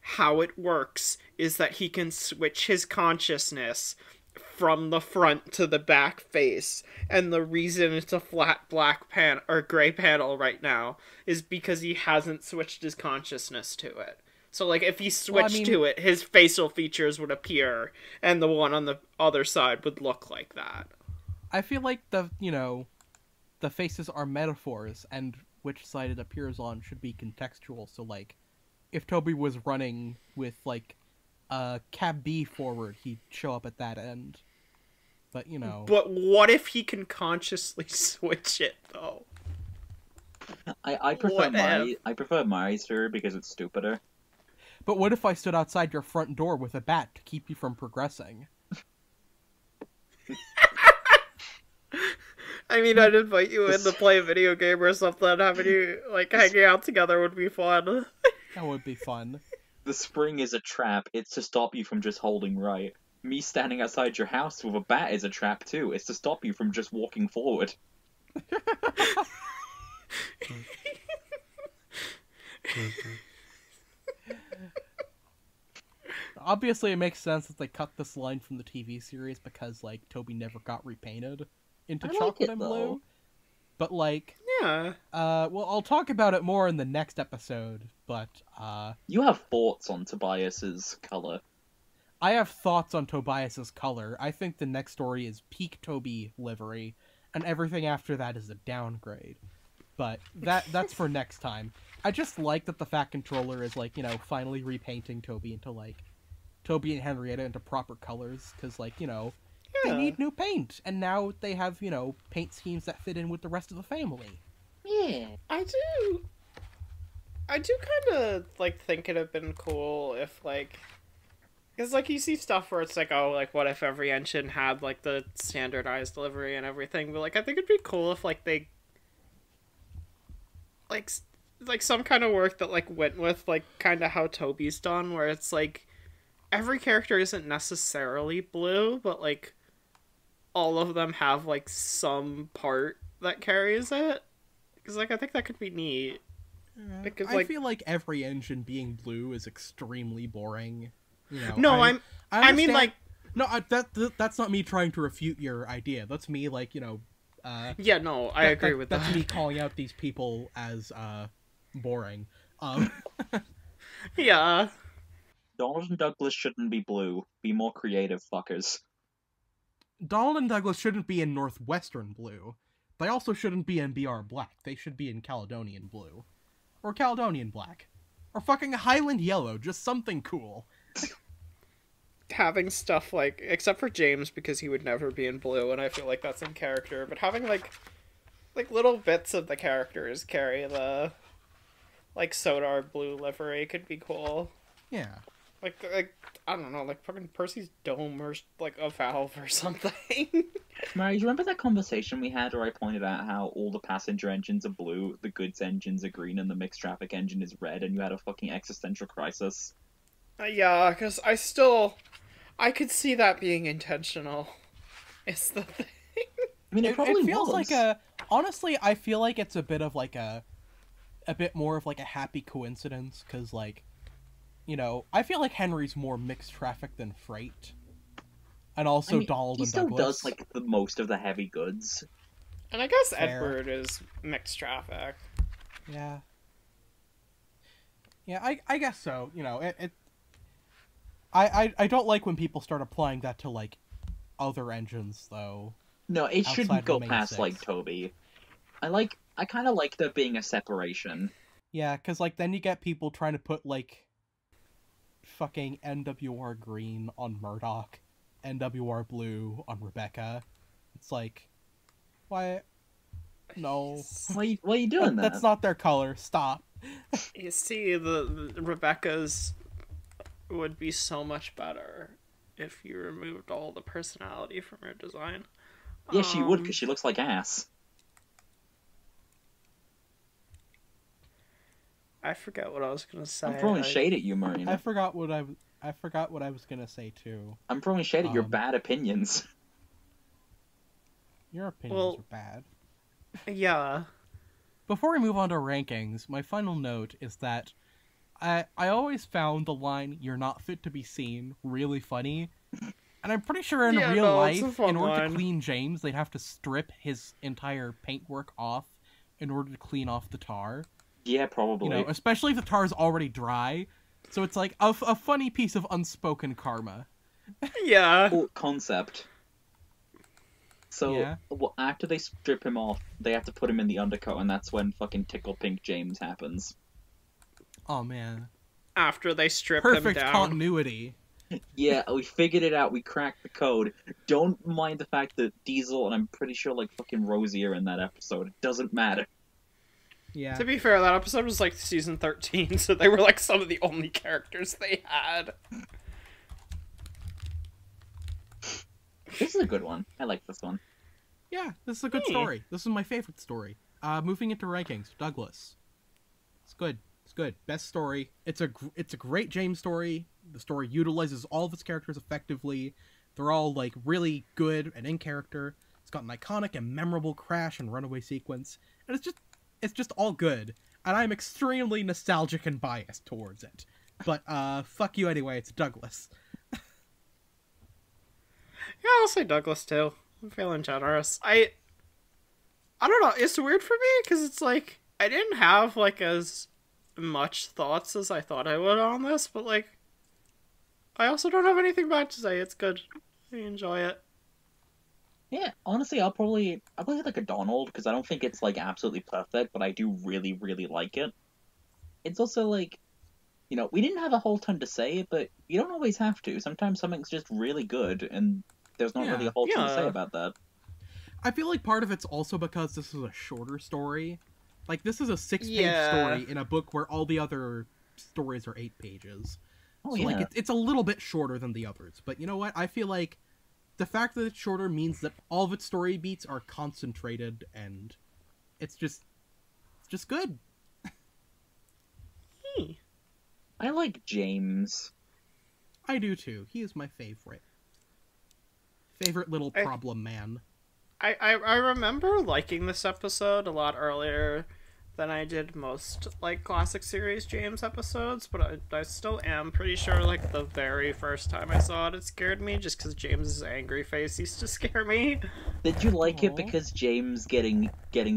how it works is that he can switch his consciousness from the front to the back face, and the reason it's a flat black or gray panel right now is because he hasn't switched his consciousness to it. So, like, if he switched to it, his facial features would appear, and the one on the other side would look like that. I feel like the faces are metaphors, and which side it appears on should be contextual. So, like, if Toby was running with, like, cab B forward, he'd show up at that end. But, But what if he can consciously switch it, though? I prefer What if? I prefer Mari's theory because it's stupider. But what if I stood outside your front door with a bat to keep you from progressing? I mean, I'd invite you in to play a video game or something. Having you, like, hanging out together would be fun. That would be fun. The spring is a trap. It's to stop you from just holding right. Me standing outside your house with a bat is a trap too. It's to stop you from just walking forward. Obviously, it makes sense that they cut this line from the TV series because, like, Toby never got repainted into chocolate and blue. But, like, Yeah. well, I'll talk about it more in the next episode, but, You have thoughts on Tobias's color. I have thoughts on Tobias's color. I think the next story is peak Toby livery, and everything after that is a downgrade. But that's for next time. I just like that the Fat Controller is, like, you know, finally repainting Toby into, like, Toby and Henrietta into proper colors, because, like, you know, Yeah. they need new paint, and now they have, you know, paint schemes that fit in with the rest of the family. Yeah. I do kind of, like, think it'd have been cool if, like... Because, like, you see stuff where it's like, oh, like, what if every engine had, like, the standardized livery and everything, but, like, I think it'd be cool if, like, they... Like, some kind of work that, like, went with, like, kind of how Toby's done, where it's, like, every character isn't necessarily blue, but, like, all of them have, like, some part that carries it. Because, like, I think that could be neat. Because, I like... feel like every engine being blue is extremely boring. You know, No, I mean, understand- like... No, that's not me trying to refute your idea. That's me, like, you know... Yeah, no, I agree with that. That's me calling out these people as, boring. Yeah. Donald and Douglas shouldn't be blue. Be more creative, fuckers. Donald and Douglas shouldn't be in Northwestern blue. They also shouldn't be in BR black. They should be in Caledonian blue. Or Caledonian black. Or fucking Highland yellow. Just something cool. Having stuff like, except for James, because he would never be in blue, and I feel like that's in character, but having, like little bits of the characters carry the, like, Sodar blue livery could be cool. Yeah. Like, I don't know, like, fucking Percy's dome or, like, a valve or something. Mary, do you remember that conversation we had where I pointed out how all the passenger engines are blue, the goods engines are green, and the mixed traffic engine is red, and you had a fucking existential crisis? Yeah, because I could see that being intentional. It's the thing. I mean, it probably feels was. like a... Honestly, I feel like it's a bit of, like, a bit more of, like, a happy coincidence, because, like, you know, I feel like Henry's more mixed traffic than freight. And also Donald and Douglas. He still does, like, the most of the heavy goods. And I guess Fair. Edward is mixed traffic. Yeah. Yeah, I guess so. You know, I don't like when people start applying that to, like, other engines, though. No, it Outside shouldn't go of the main past, six. like, Toby. I kind of like there being a separation. Yeah, because, like, then you get people trying to put, like, fucking NWR green on Murdoch, NWR blue on Rebecca. It's like, why? No. Why are you doing that? That's not their color. Stop. You see, the Rebecca's would be so much better if you removed all the personality from her design. Yeah, she would, because she looks like ass. I forget what I was gonna say. I'm throwing shade at you, Marina. I forgot what I was gonna say too. I'm throwing shade at your bad opinions. Your opinions are bad. Yeah. Before we move on to rankings, my final note is that I always found the line "You're not fit to be seen" really funny. And I'm pretty sure in real life, in order to clean James, they'd have to strip his entire paintwork off in order to clean off the tar. Yeah, probably. You know, especially if the tar is already dry. So it's like a funny piece of unspoken karma. Yeah. Cool concept. So, Yeah. well, after they strip him off, they have to put him in the undercoat, and that's when fucking Tickle Pink James happens. Oh man. After they strip him Perfect down. continuity. Yeah, we figured it out, we cracked the code. Don't mind the fact that Diesel and I'm pretty sure, like, fucking Rosie are in that episode. It doesn't matter. Yeah. To be fair, that episode was like season 13, so they were like some of the only characters they had. This is a good one. I like this one. Yeah, this is a good story. This is my favorite story. Moving into rankings, Douglas. It's good. It's good. Best story. It's a great James story. The story utilizes all of its characters effectively. They're all like really good and in character. It's got an iconic and memorable crash and runaway sequence, and it's just all good. And I'm extremely nostalgic and biased towards it. But fuck you anyway. It's Douglas. Yeah, I'll say Douglas too. I'm feeling generous. I don't know. It's weird for me because it's like I didn't have like as much thoughts as I thought I would on this, but like I also don't have anything bad to say. It's good. I enjoy it. Yeah, honestly, I'll probably hit like a Donald because I don't think it's like absolutely perfect, but I do really, really like it. It's also like, you know, we didn't have a whole ton to say, but you don't always have to. Sometimes something's just really good, and there's not really a whole ton to say about that. I feel like part of it's also because this is a shorter story. Like, this is a 6-page story in a book where all the other stories are 8 pages. Oh, so, yeah. like, it's a little bit shorter than the others. But you know what? I feel like the fact that it's shorter means that all of its story beats are concentrated, and it's just good. I like James. I do too. He is my favorite. Favorite little problem man. I remember liking this episode a lot earlier than I did most, like, classic series James episodes, but I still am pretty sure, like, the very first time I saw it, it scared me, just because James's angry face used to scare me. Did you like it because James getting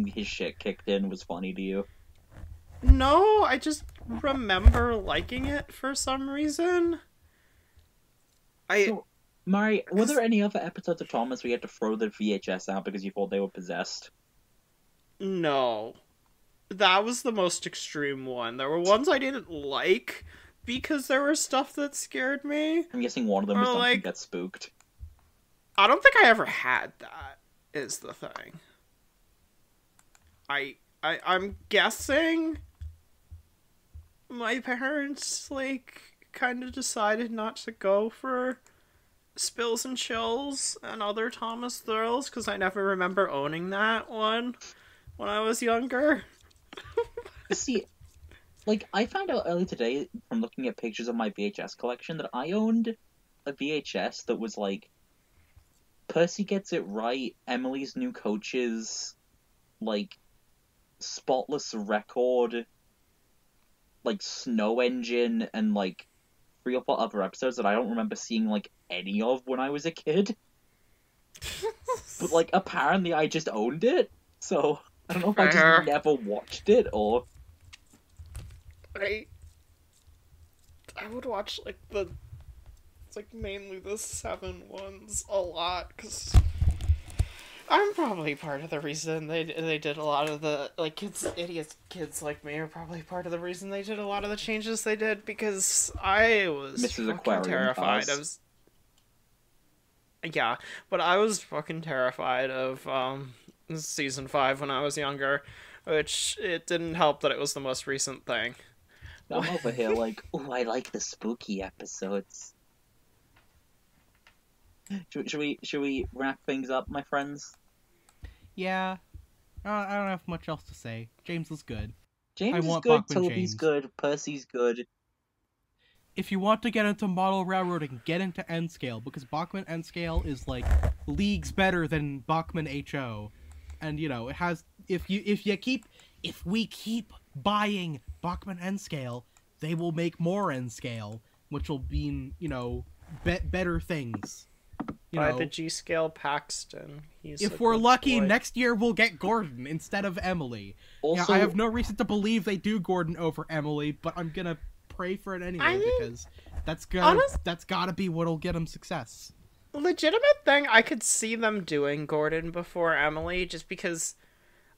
his shit kicked in was funny to you? No, I just remember liking it for some reason. So, Mari, were there any other episodes of Thomas where you had to throw the VHS out because you thought they were possessed? No. That was the most extreme one. There were ones I didn't like because there was stuff that scared me. I'm guessing one of them was something like, that spooked. I don't think I ever had that, is the thing. I'm guessing my parents, like, kind of decided not to go for Spills and Chills and other Thomas thrills because I never remember owning that one when I was younger. See, like, I found out early today from looking at pictures of my VHS collection that I owned a VHS that was like Percy Gets It Right, Emily's New Coaches, like Spotless Record, like Snow Engine, and like 3 or 4 other episodes that I don't remember seeing like any of when I was a kid. But like apparently I just owned it, so I don't know if I just never watched it or I would watch like it's like mainly the 7 ones a lot because I'm probably part of the reason they did a lot of the, like, kids like me are probably part of the reason they did a lot of the changes they did because I was Mrs. fucking Aquarium terrified. Pass. But I was fucking terrified of season 5 when I was younger, which it didn't help that it was the most recent thing. I'm over here like, oh, I like the spooky episodes. Should we wrap things up, my friends? Yeah. I don't have much else to say. James is good. James is good, Bachman Toby's James. good, Percy's good. If you want to get into model railroading, get into N-Scale, because Bachman N-Scale is, like, leagues better than Bachman HO. And, you know, it has... If we keep buying Bachman N-Scale, they will make more N-Scale, which will mean, you know, better things. By the G-Scale Paxton. If we're lucky, next year we'll get Gordon instead of Emily. Also, I have no reason to believe they do Gordon over Emily, but I'm gonna pray for it anyway because that's gotta be what'll get him success. Legitimate thing, I could see them doing Gordon before Emily, just because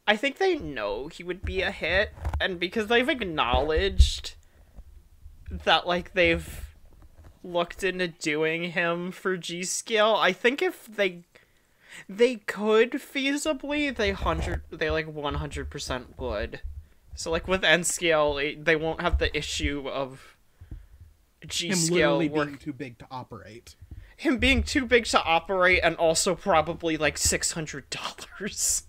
I think they know he would be a hit, and because they've acknowledged that, like, they've looked into doing him for G-Scale. I think if they could feasibly, they 100% would. So, like, with N scale, they won't have the issue of G Him scale literally being too big to operate. Him being too big to operate, and also probably like $600.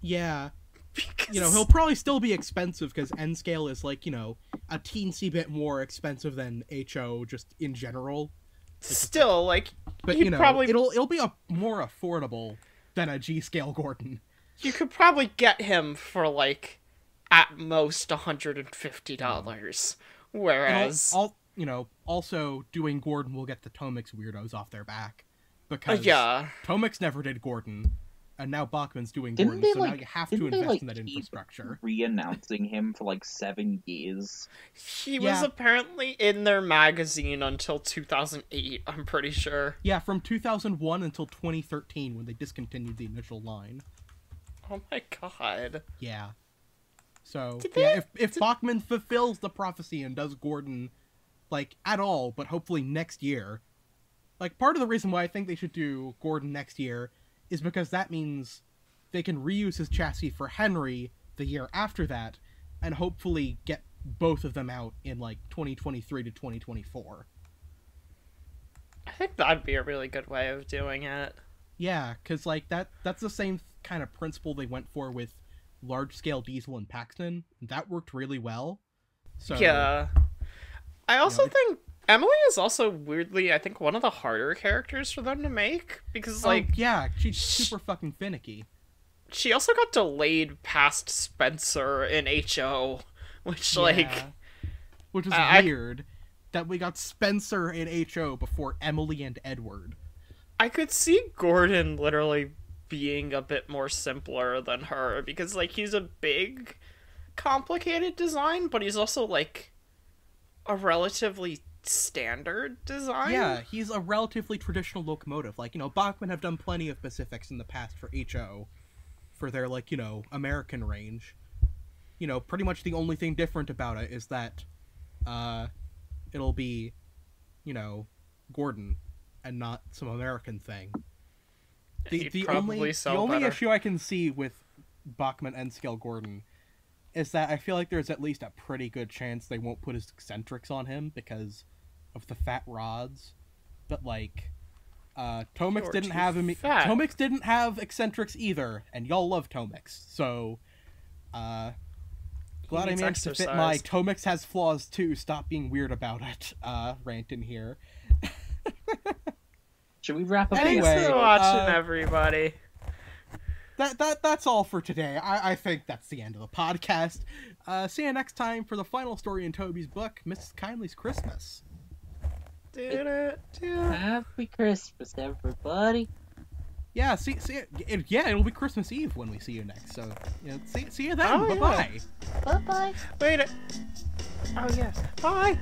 Yeah. Because... You know, he'll probably still be expensive because N scale is like, you know, a teensy bit more expensive than HO just in general. Still, like, but you know, probably... it'll be a more affordable than a G scale Gordon. You could probably get him for like at most $150. Whereas, you know, also doing Gordon will get the Tomix weirdos off their back because yeah, Tomix never did Gordon. And now Bachman's doing Didn't Gordon, they, so like, now you have to invest in that infrastructure. Re-announcing him for like 7 years. He was apparently in their magazine until 2008, I'm pretty sure. Yeah, from 2001 until 2013 when they discontinued the initial line. Oh my god. Yeah. So, yeah, if Bachman fulfills the prophecy and does Gordon, like, at all, but hopefully next year, like, part of the reason why I think they should do Gordon next year is because that means they can reuse his chassis for Henry the year after that, and hopefully get both of them out in, like, 2023 to 2024. I think that'd be a really good way of doing it. Yeah, because, like, that's the same kind of principle they went for with large-scale Diesel and Paxton. That worked really well. So, yeah. I also think Emily is also weirdly, I think, one of the harder characters for them to make, because, like... yeah, she's super fucking finicky. She also got delayed past Spencer in HO, which, like... Which is weird, that we got Spencer in HO before Emily and Edward. I could see Gordon literally being a bit more simpler than her, because, like, he's a big, complicated design, but he's also, like, a relatively standard design. Yeah, he's a relatively traditional locomotive. Like, you know, Bachmann have done plenty of Pacifics in the past for HO, for their, like, you know, American range. You know, pretty much the only thing different about it is that, it'll be, you know, Gordon, and not some American thing. The only issue I can see with Bachmann and Scale Gordon is that I feel like there's at least a pretty good chance they won't put his eccentrics on him because of the fat rods. But, like, Tomix didn't have him. Tomix didn't have eccentrics either, and y'all love Tomix. So, glad I managed to fit my Tomix has flaws too, stop being weird about it, rant in here. Should we wrap up? Thanks for watching, everybody. That's all for today. I think that's the end of the podcast. See you next time for the final story in Toby's book, Mrs. Kindly's Christmas. Happy Christmas, everybody. Yeah, it'll be Christmas Eve when we see you next. So, you know, see you then. Bye-bye. Bye-bye. Wait. Oh, yes. Bye.